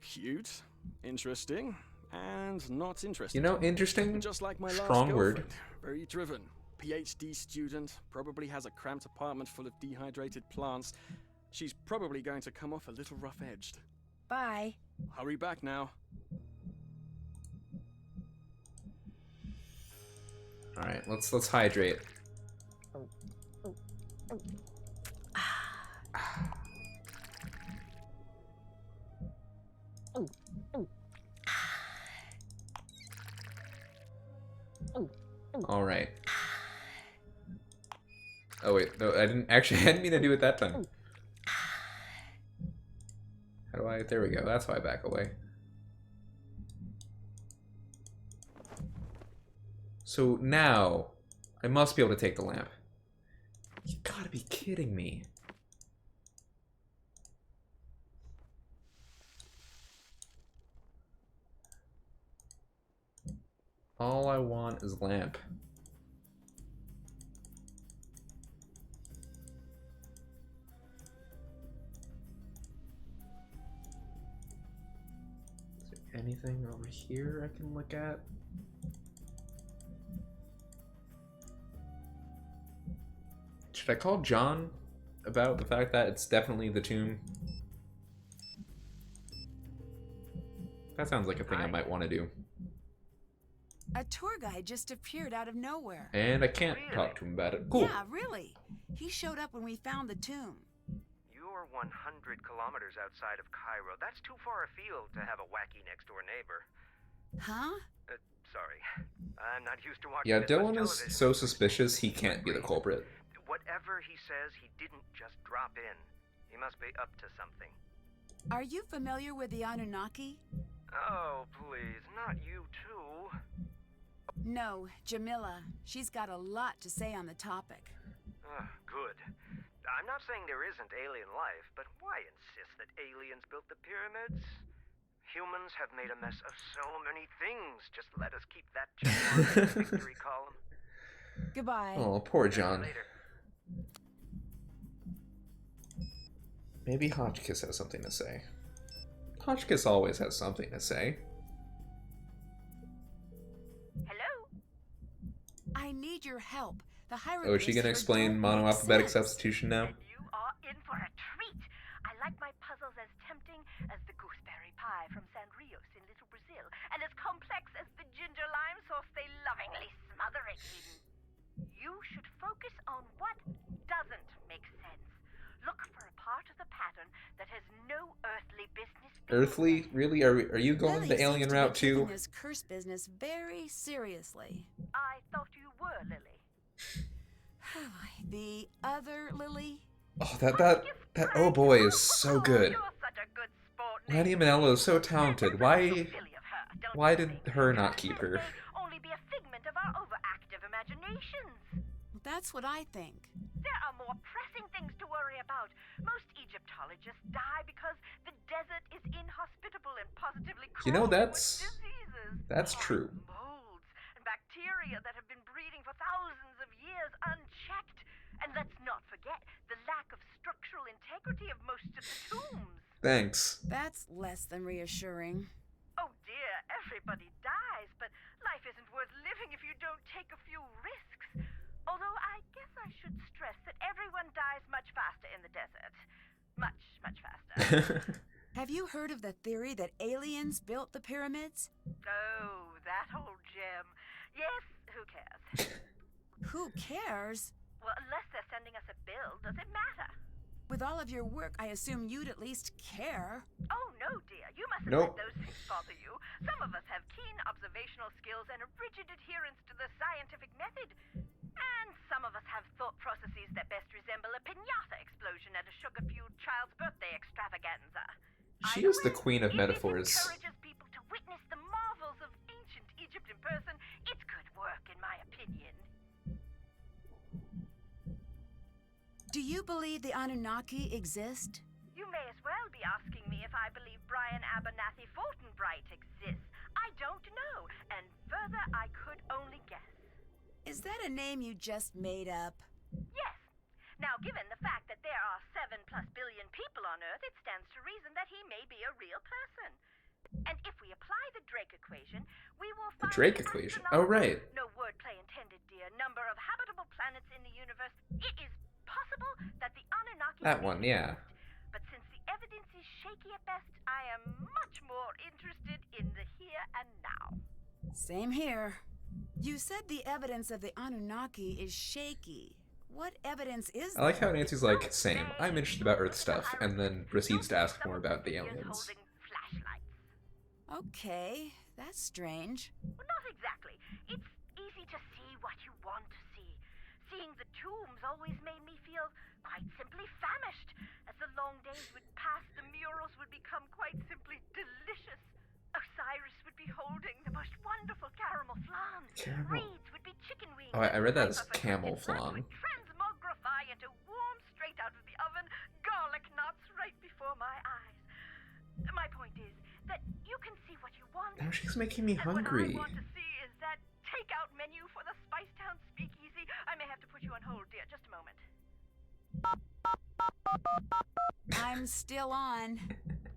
Cute, interesting, and not interesting. You know, interesting, Just like my strong last word. girlfriend. Very driven. PhD student, probably has a cramped apartment full of dehydrated plants. She's probably going to come off a little rough-edged. Bye. Hurry back now. All right, let's hydrate. All right. Oh wait, no, I didn't mean to do it that time. How do I? There we go. That's why I back away. So now, I must be able to take the lamp. You gotta be kidding me. All I want is lamp. Is there anything over here I can look at? Should I call John about the fact that it's definitely the tomb? That sounds like a thing I might want to do. A tour guide just appeared out of nowhere. And I can't talk to him about it. Cool. Yeah, really. He showed up when we found the tomb. You're 100 kilometers outside of Cairo. That's too far afield to have a wacky next-door neighbor. Huh? Sorry. I'm not used to watching Yeah, this much Dylan is television. so suspicious he can't be the culprit. Whatever he says, he didn't just drop in. He must be up to something. Are you familiar with the Anunnaki? Oh, please, not you too. No, Jamila. She's got a lot to say on the topic. Good. I'm not saying there isn't alien life, but why insist that aliens built the pyramids? Humans have made a mess of so many things. Just let us keep that check mark in the victory column. Goodbye. Oh, poor Catch you John. later. Maybe Hotchkiss has something to say. Hotchkiss always has something to say. Hello? I need your help. The hieroglyphs Oh, is she gonna here explain don't make monoalphabetic sense. substitution now? Then you are in for a treat. I like my puzzles as tempting as the gooseberry pie from San Rios in Little Brazil, and as complex as the ginger lime sauce they lovingly smother it in. You should focus on what doesn't make sense. Look for a part of the pattern that has no earthly business being Earthly? there. Really? Are you going Lily the alien seems to be route too? taking this curse business very seriously. I thought you were Lily. The other Lily? Oh, that oh boy is so good. You're such a good sport, Lanny Nick. Manello is so talented. Why Silly of her, don't why you did think? her not keep her? May only be a figment of our overactive imaginations. That's what I think. There are more pressing things to worry about. Most Egyptologists die because the desert is inhospitable and positively You know, crawling with diseases. that's true. Molds and bacteria that have been breeding for thousands of years unchecked. And let's not forget the lack of structural integrity of most of the tombs. Thanks. That's less than reassuring. Oh dear, everybody dies, but life isn't worth living if you don't take a few risks. Although I guess I should stress that everyone dies much faster in the desert. Much, much faster. Have you heard of the theory that aliens built the pyramids? Oh, that old gem. Yes, who cares? Who cares? Well, unless they're sending us a bill, does it matter? With all of your work, I assume you'd at least care. Oh, no, dear. You mustn't Nope. let those things bother you. Some of us have keen observational skills and a rigid adherence to the scientific method. And some of us have thought processes that best resemble a piñata explosion at a sugar-fueled child's birthday extravaganza. She is the queen of If metaphors. it encourages people to witness the marvels of ancient Egypt in person, it's good work, in my opinion. Do you believe the Anunnaki exist? You may as well be asking me if I believe Brian Abernathy Fortinbright exists. I don't know, and further, I could only guess. Is that a name you just made up? Yes. Now, given the fact that there are 7+ billion people on Earth, it stands to reason that he may be a real person. And if we apply the Drake equation, we will find Drake equation? Oh, right. No wordplay intended, dear. Number of habitable planets in the universe. It is possible that the Anunnaki That may one, yeah. exist. But since the evidence is shaky at best, I am much more interested in the here and now. Same here. You said the evidence of the Anunnaki is shaky. What evidence is I like how there? Nancy's like, same. I'm interested about Earth stuff, and then proceeds to ask more about the aliens. Holding flashlights. Okay, that's strange. Well, not exactly. It's easy to see what you want to see. Seeing the tombs always made me feel quite simply famished. As the long days would pass, the murals would become quite simply delicious. Osiris would be holding the most wonderful caramel flan. Caramel? Reeds would be chicken wings. Oh, I read that as Piper camel fermented nuts flan. would transmogrify into warm, straight out of the oven, garlic nuts right before my eyes. My point is that you can see what you want. Now she's making me And what hungry. I want to see is that takeout menu for the Spicetown Speakeasy. I may have to put you on hold, dear. Just a moment. I'm still on.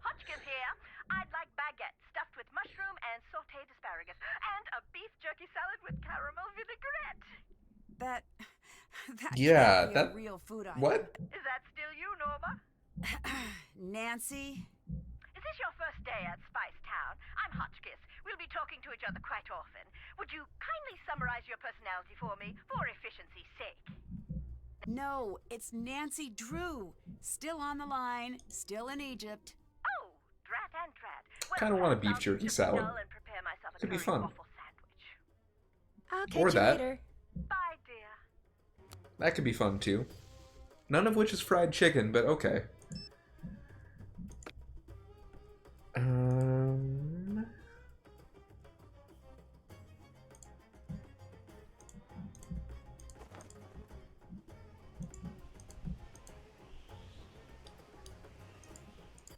Hotchkiss here. I'd like baguette stuffed with mushroom and sautéed asparagus, and a beef jerky salad with caramel vinaigrette. That Yeah, can't be that- a real food item. What? Is that still you, Norma? Nancy? Is this your first day at Spicetown? I'm Hotchkiss. We'll be talking to each other quite often. Would you kindly summarize your personality for me, for efficiency's sake? No, it's Nancy Drew. Still on the line, still in Egypt. Oh, drat and drat. Well, Kinda want a beef I'll jerky just salad. dull and prepare myself a Could be curry fun. waffle sandwich. I'll catch Or you that. later. Bye, dear. That could be fun too. None of which is fried chicken, but okay.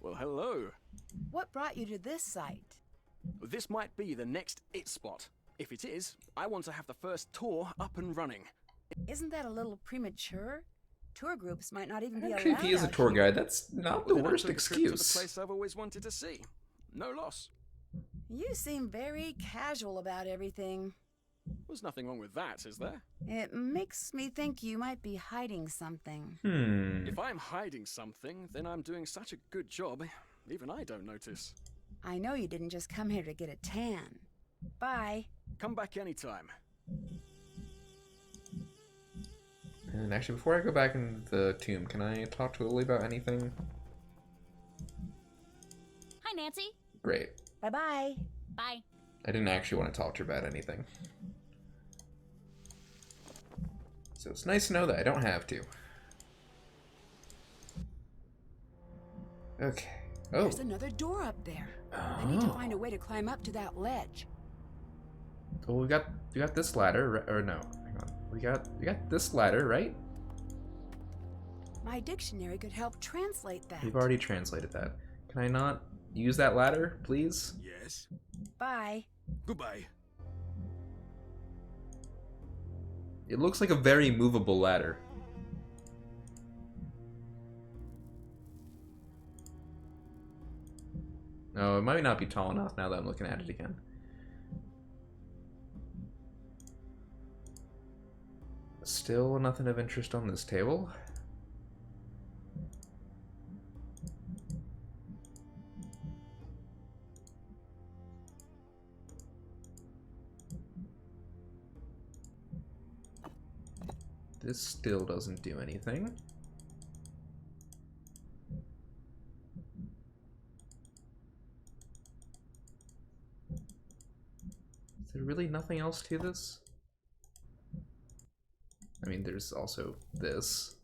Well, hello. What brought you to this site? This might be the next it spot. If it is, I want to have the first tour up and running. Isn't that a little premature? Tour groups might not even be Actually, if allowed he is a out tour here. guide, that's not the Then I worst took a trip to the excuse. place I've always wanted to see. No loss. You seem very casual about everything. There's nothing wrong with that, is there? It makes me think you might be hiding something. If I'm hiding something, then I'm doing such a good job, even I don't notice. I know you didn't just come here to get a tan. Bye. Come back anytime. And actually, before I go back into the tomb, can I talk to Lily about anything? Hi, Nancy. Great. Bye-bye. Bye. I didn't actually want to talk to her about anything. So it's nice to know that I don't have to. Okay. Oh. There's another door up there. I need to find a way to climb up to that ledge. Well, we got this ladder, or no, hang on. We got this ladder, right? My dictionary could help translate that. We've already translated that. Can I not use that ladder, please? Yes. Bye. Goodbye. It looks like a very movable ladder. No, it might not be tall enough now that I'm looking at it again. Still nothing of interest on this table. This still doesn't do anything. Is there really nothing else to this? I mean, there's also this.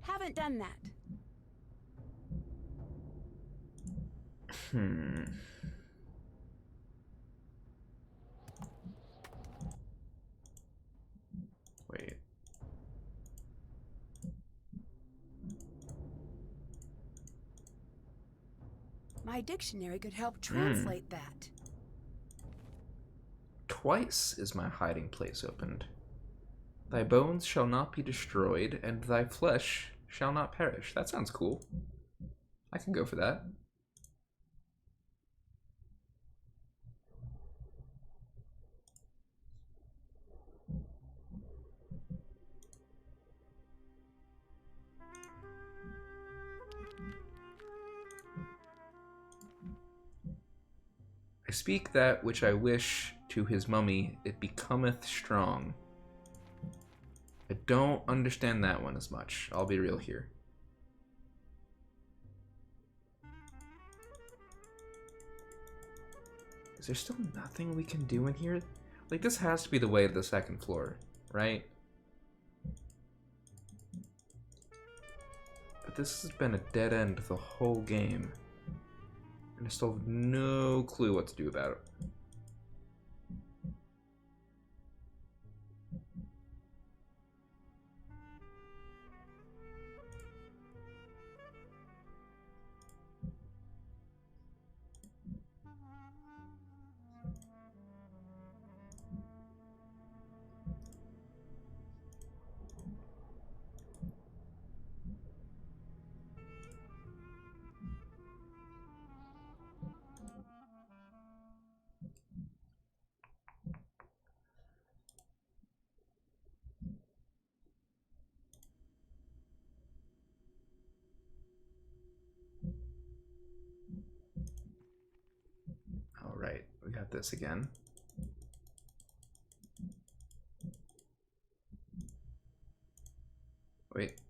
Haven't done that. Wait. My dictionary could help translate that. Twice is my hiding place opened. Thy bones shall not be destroyed, and thy flesh shall not perish. That sounds cool. I can go for that. I speak that which I wish to his mummy, it becometh strong. I don't understand that one as much. I'll be real here. Is there still nothing we can do in here? Like, this has to be the way to the second floor, right? But this has been a dead end the whole game. And I still have no clue what to do about it. Alright, we got this again. Wait.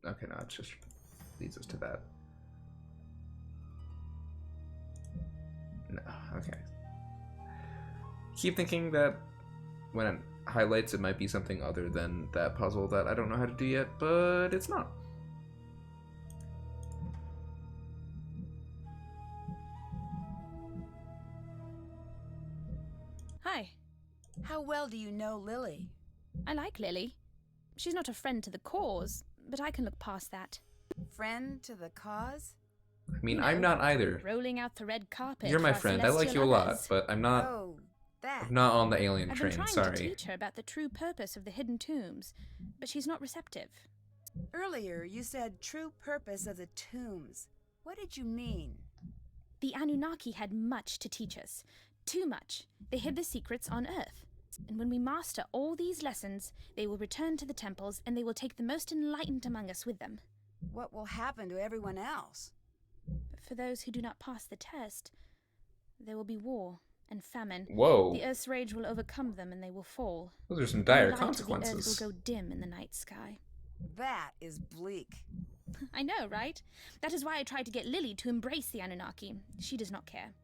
Okay, no, it just leads us to that. No, okay. keep thinking that when it highlights, it might be something other than that puzzle that I don't know how to do yet, but it's not. Hi. How well do you know Lily? I like Lily. She's not a friend to the cause, but I can look past that. Friend to the cause? I mean, You I'm know, not either. Rolling out the red carpet. You're my for our friend. I like you a celestial lot, lovers. but I'm not. Oh, that. I'm not on the alien I've train. been trying Sorry. to teach her about the true purpose of the hidden tombs, but she's not receptive. Earlier, you said true purpose of the tombs. What did you mean? The Anunnaki had much to teach us. Too much. They hid the secrets on Earth. And when we master all these lessons, they will return to the temples and they will take the most enlightened among us with them. What will happen to everyone else? But for those who do not pass the test, there will be war and famine. Whoa. The Earth's rage will overcome them and they will fall. Those are some And dire the light consequences. of the Earth will go dim in the night sky. That is bleak. I know, right? That is why I tried to get Lily to embrace the Anunnaki. She does not care.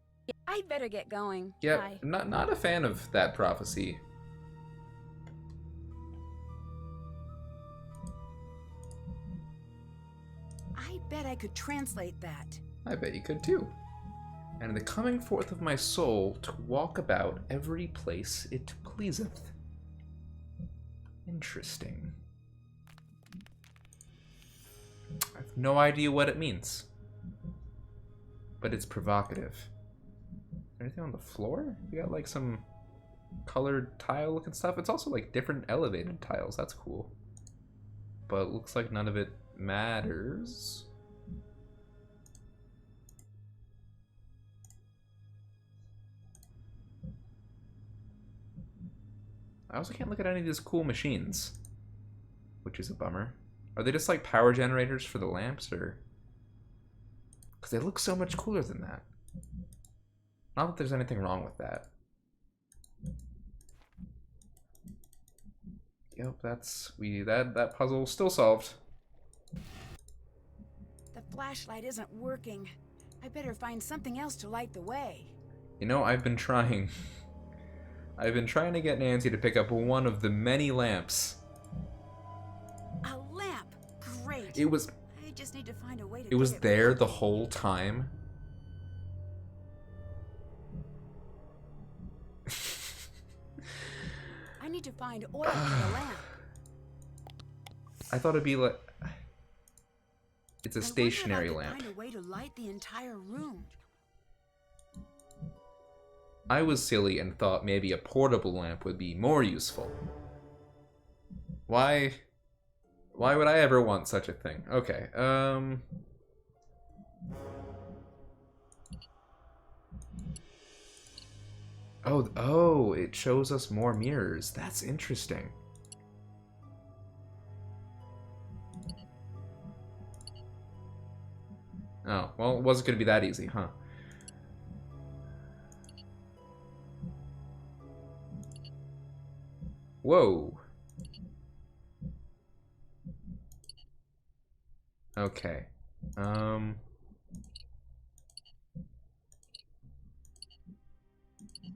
I'd better get going. Yeah, Bye. not a fan of that prophecy. I bet I could translate that. I bet you could too. And in the coming forth of my soul to walk about every place it pleaseth. Interesting. I have no idea what it means. But it's provocative. Anything on the floor? We got like some colored tile looking stuff. It's also like different elevated tiles. That's cool. But it looks like none of it matters. I also can't look at any of these cool machines, which is a bummer. Are they just like power generators for the lamps, or? Because they look so much cooler than that. Not that there's anything wrong with that. Yep, that puzzle still solved. The flashlight isn't working. I better find something else to light the way. You know, I've been trying. I've been trying to get Nancy to pick up one of the many lamps. A lamp! Great! It was I just need to find a way to it was get there the whole time. I need to find oil for the lamp. I thought it'd be like it's a I wonder if I stationary could lamp. Find a way to light the entire room. I was silly and thought maybe a portable lamp would be more useful. Why would I ever want such a thing? Okay, Oh, it shows us more mirrors. That's interesting. Oh, well, it wasn't gonna be that easy, huh? Whoa. Okay.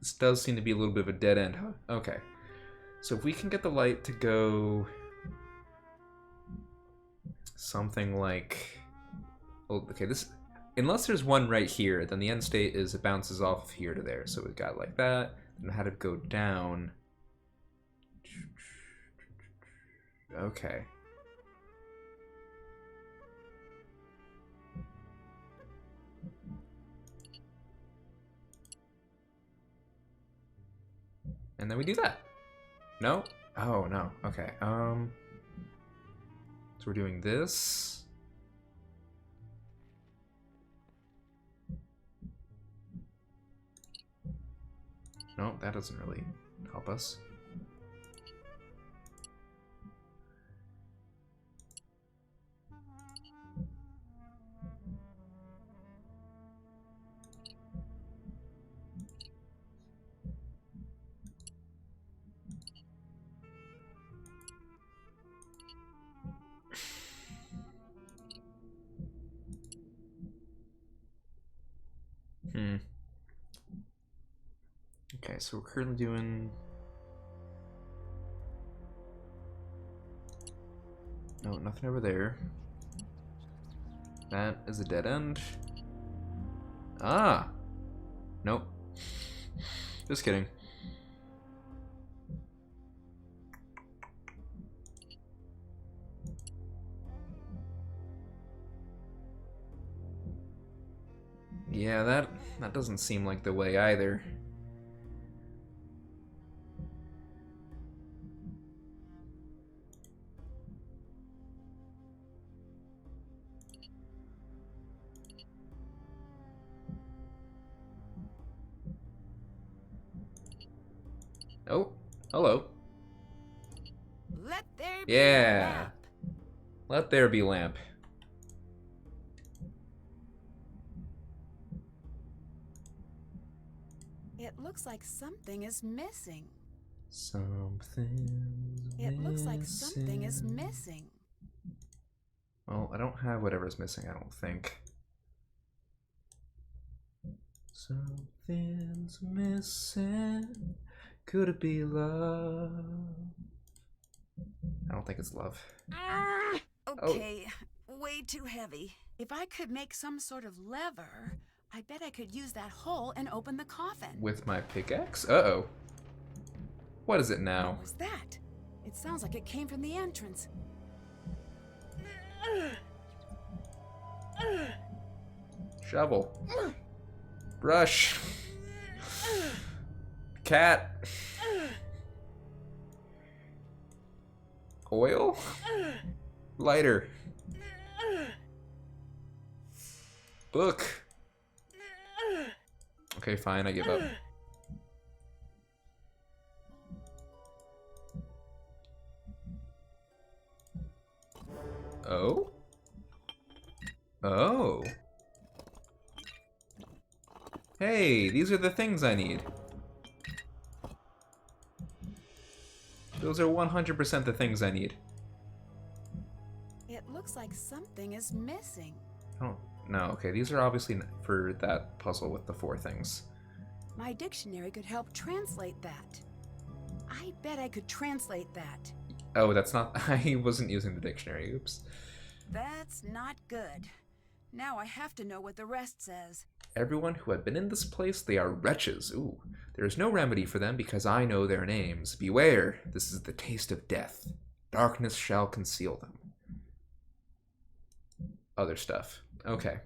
This does seem to be a little bit of a dead end, huh? Okay. So if we can get the light to go something like, oh, okay, this, unless there's one right here, then the end state is it bounces off of here to there. So we've got like that, and how to go down. Okay. And then we do that. No? Oh, no. Okay. So we're doing this. No, that doesn't really help us. Okay, so we're currently doing... No, nothing over there. That is a dead end. Ah! Nope. Just kidding. Yeah, that doesn't seem like the way either. Oh, hello. Let there be Yeah. lamp. Let there be lamp. It looks like something is missing. Something's It looks like something is missing. missing. Well, I don't have whatever's missing, I don't think. Something's missing. Could it be love? I don't think it's love. Okay, way too heavy. If I could make some sort of lever, I bet I could use that hole and open the coffin. With my pickaxe? Uh-oh. What is it now? What was that? It sounds like it came from the entrance. Shovel. Brush. Cat. Oil? Lighter. Book. Okay, fine, I give up. Oh? Oh. Hey, these are the things I need. Those are 100% the things I need. It looks like something is missing. Oh, no, okay, these are obviously for that puzzle with the 4 things. My dictionary could help translate that. I bet I could translate that. Oh, that's not... I wasn't using the dictionary, oops. That's not good. Now I have to know what the rest says. Everyone who had been in this place, they are wretches. Ooh, there is no remedy for them because I know their names. Beware, this is the taste of death. Darkness shall conceal them. Other stuff. Okay.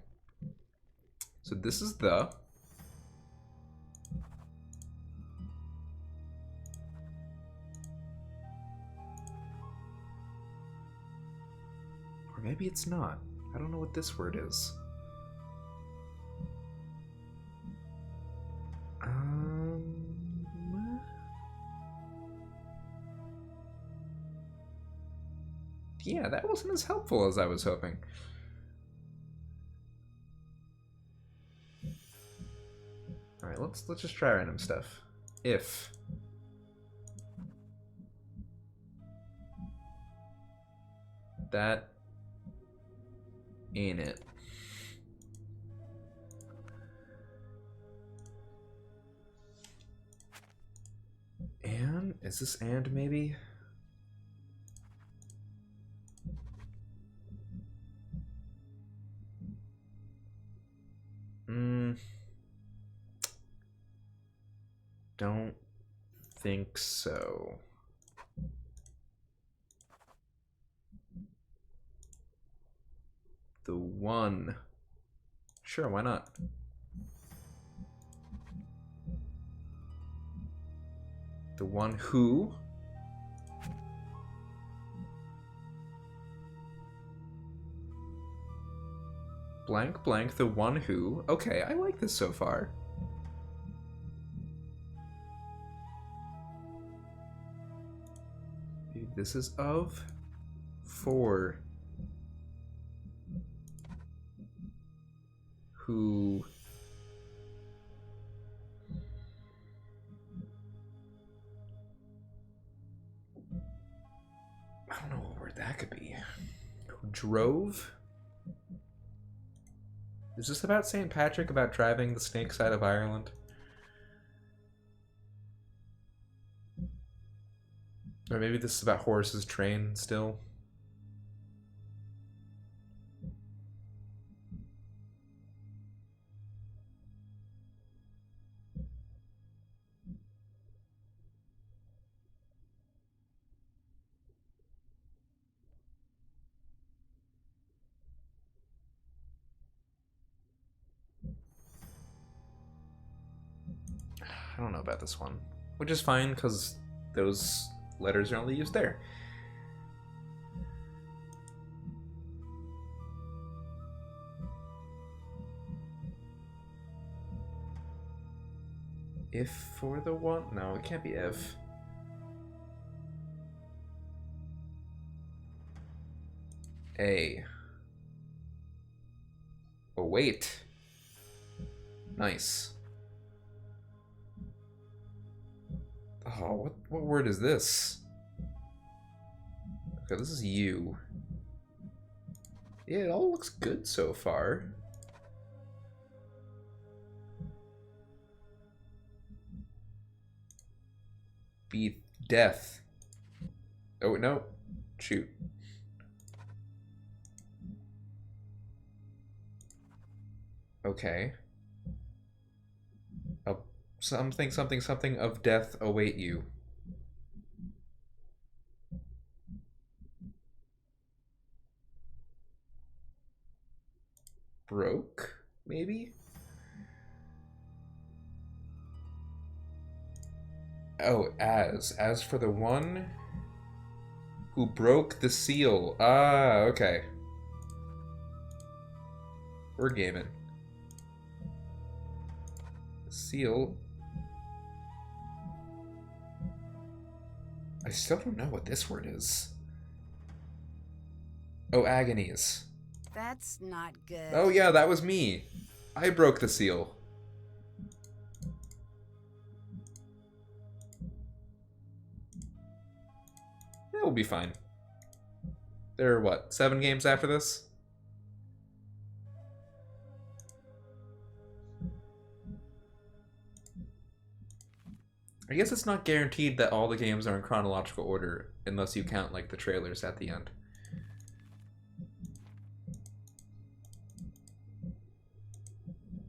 So this is the... Or maybe it's not. I don't know what this word is. Yeah, that wasn't as helpful as I was hoping. Alright, let's just try random stuff. If that ain't it. And is this and maybe? Don't think so. The one. Sure, why not? The one who. Blank, blank, the one who. Okay, I like this so far. This is of, for, who, I don't know what word that could be. Who drove? Is this about St. Patrick, about driving the snake side of Ireland? Or maybe this is about Horace's train still. I don't know about this one. Which is fine, because those letters are only used there. If for the one? No, it can't be if. A. Oh, wait. Nice. Oh, what word is this? Okay, this is you. Yeah, it all looks good so far. Be death. Oh, no. Shoot. Okay. Something, something, something of death await you. Broke, maybe? Oh, as for the one who broke the seal. Ah, okay. We're gaming. Seal. I still don't know what this word is. Oh, agonies. That's not good. Oh yeah, that was me. I broke the seal. It'll be fine. There are what, 7 games after this? I guess it's not guaranteed that all the games are in chronological order, unless you count like the trailers at the end.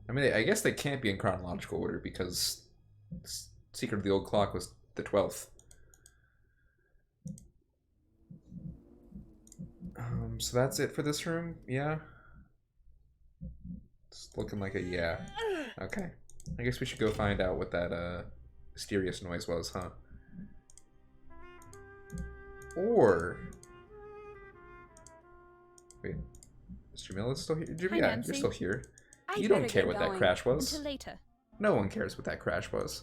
I mean, I guess they can't be in chronological order because Secret of the Old Clock was the 12th. So that's it for this room? Yeah? It's looking like a yeah. Okay. I guess we should go find out what that mysterious noise was, huh? Or... Wait. Mr. Mill is still here? Hi, Yeah, Nancy. you're still here. I'd You don't better care get what that going. crash was. Until later. No one cares what that crash was.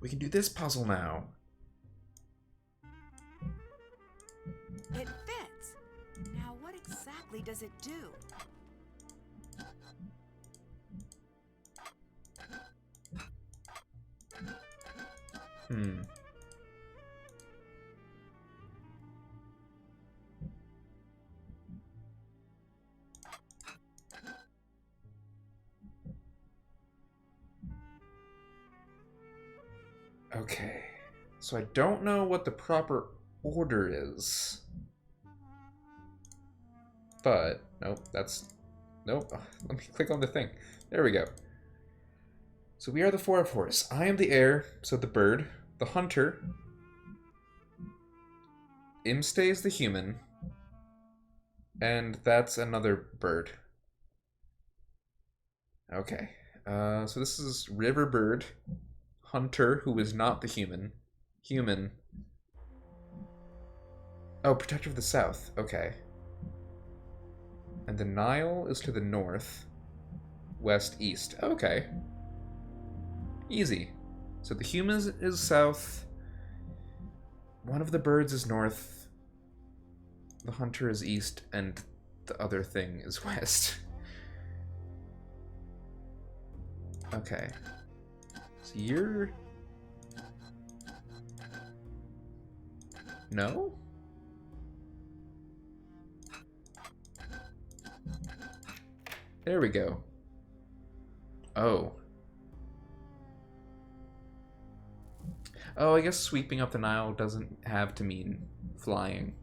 We can do this puzzle now. It fits. Now, what exactly does it do? Okay. So I don't know what the proper order is. But, nope, that's... Nope. Let me click on the thing. There we go. So we are the 4 of Horse. I am the heir, so the bird. The hunter. Imstay is the human. And that's another bird. Okay. So this is River Bird. Hunter, who is not the human. Human. Oh, Protector of the South. Okay. And the Nile is to the north. West, east. Okay. Easy. So the human is south. One of the birds is north. The hunter is east. And the other thing is west. Okay. So you're... No? There we go. Oh. Oh, I guess sweeping up the Nile doesn't have to mean flying.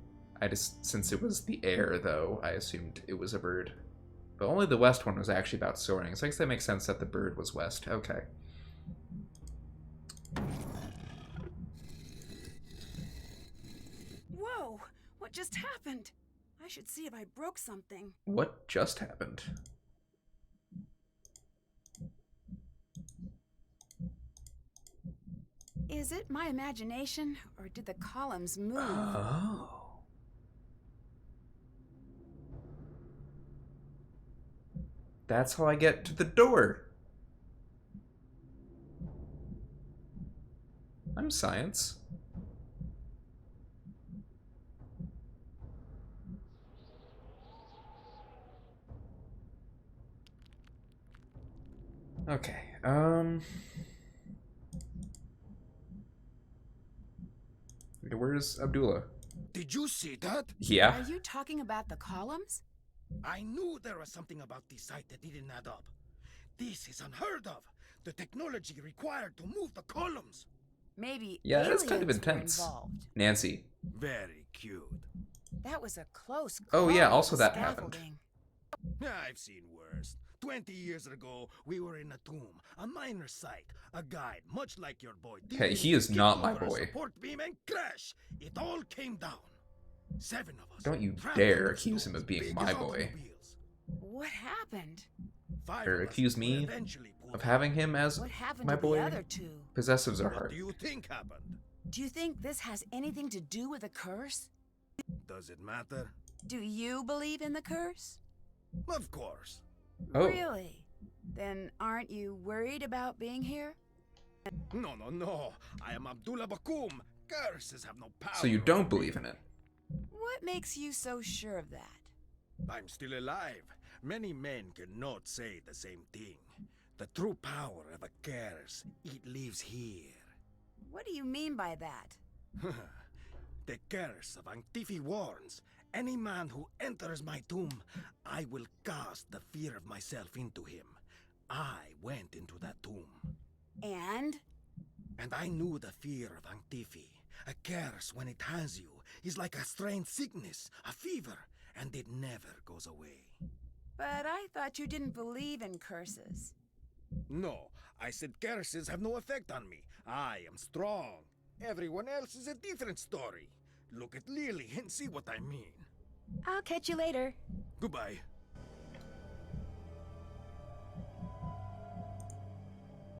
I just, since it was the air, though, I assumed it was a bird. But only the west one was actually about soaring. So I guess that makes sense that the bird was west. Okay. Whoa! What just happened? I should see if I broke something. What just happened? Is it my imagination, or did the columns move? Oh. That's how I get to the door. I'm science. Okay, where's Abdullah? Did you see that? Yeah. Are you talking about the columns? I knew there was something about this site that didn't add up. This is unheard of. The technology required to move the columns. Maybe Yeah, that's kind of aliens were intense. involved. Nancy. Very cute. That was a close Oh, yeah, call also with that happened. scaffolding. I've seen worse. 20 years ago, we were in a tomb, a miner site. A guide, much like your boy. Hey, he is kicked not my over a boy. Support beam and crash. It all came down. 7 of us. Don't you trapped dare under accuse him stones, of being big my as boy. automobiles. What happened? 5 Or of us accuse were me eventually pulled of out. having him as What happened my to boy. the other two? Possessives are What hard. do you think happened? Do you think this has anything to do with the curse? Does it matter? Do you believe in the curse? Of course. Oh. Really? Then aren't you worried about being here? No. I am Abdullah Bakum. Curses have no power. So you don't believe in it? What makes you so sure of that? I'm still alive. Many men cannot say the same thing. The true power of a curse, it lives here. What do you mean by that? The curse of Antifi warns, any man who enters my tomb, I will cast the fear of myself into him. I went into that tomb. And? And I knew the fear of Antifi. A curse, when it has you, is like a strange sickness, a fever, and it never goes away. But I thought you didn't believe in curses. No, I said curses have no effect on me. I am strong. Everyone else is a different story. Look at Lily and see what I mean. I'll catch you later. Goodbye.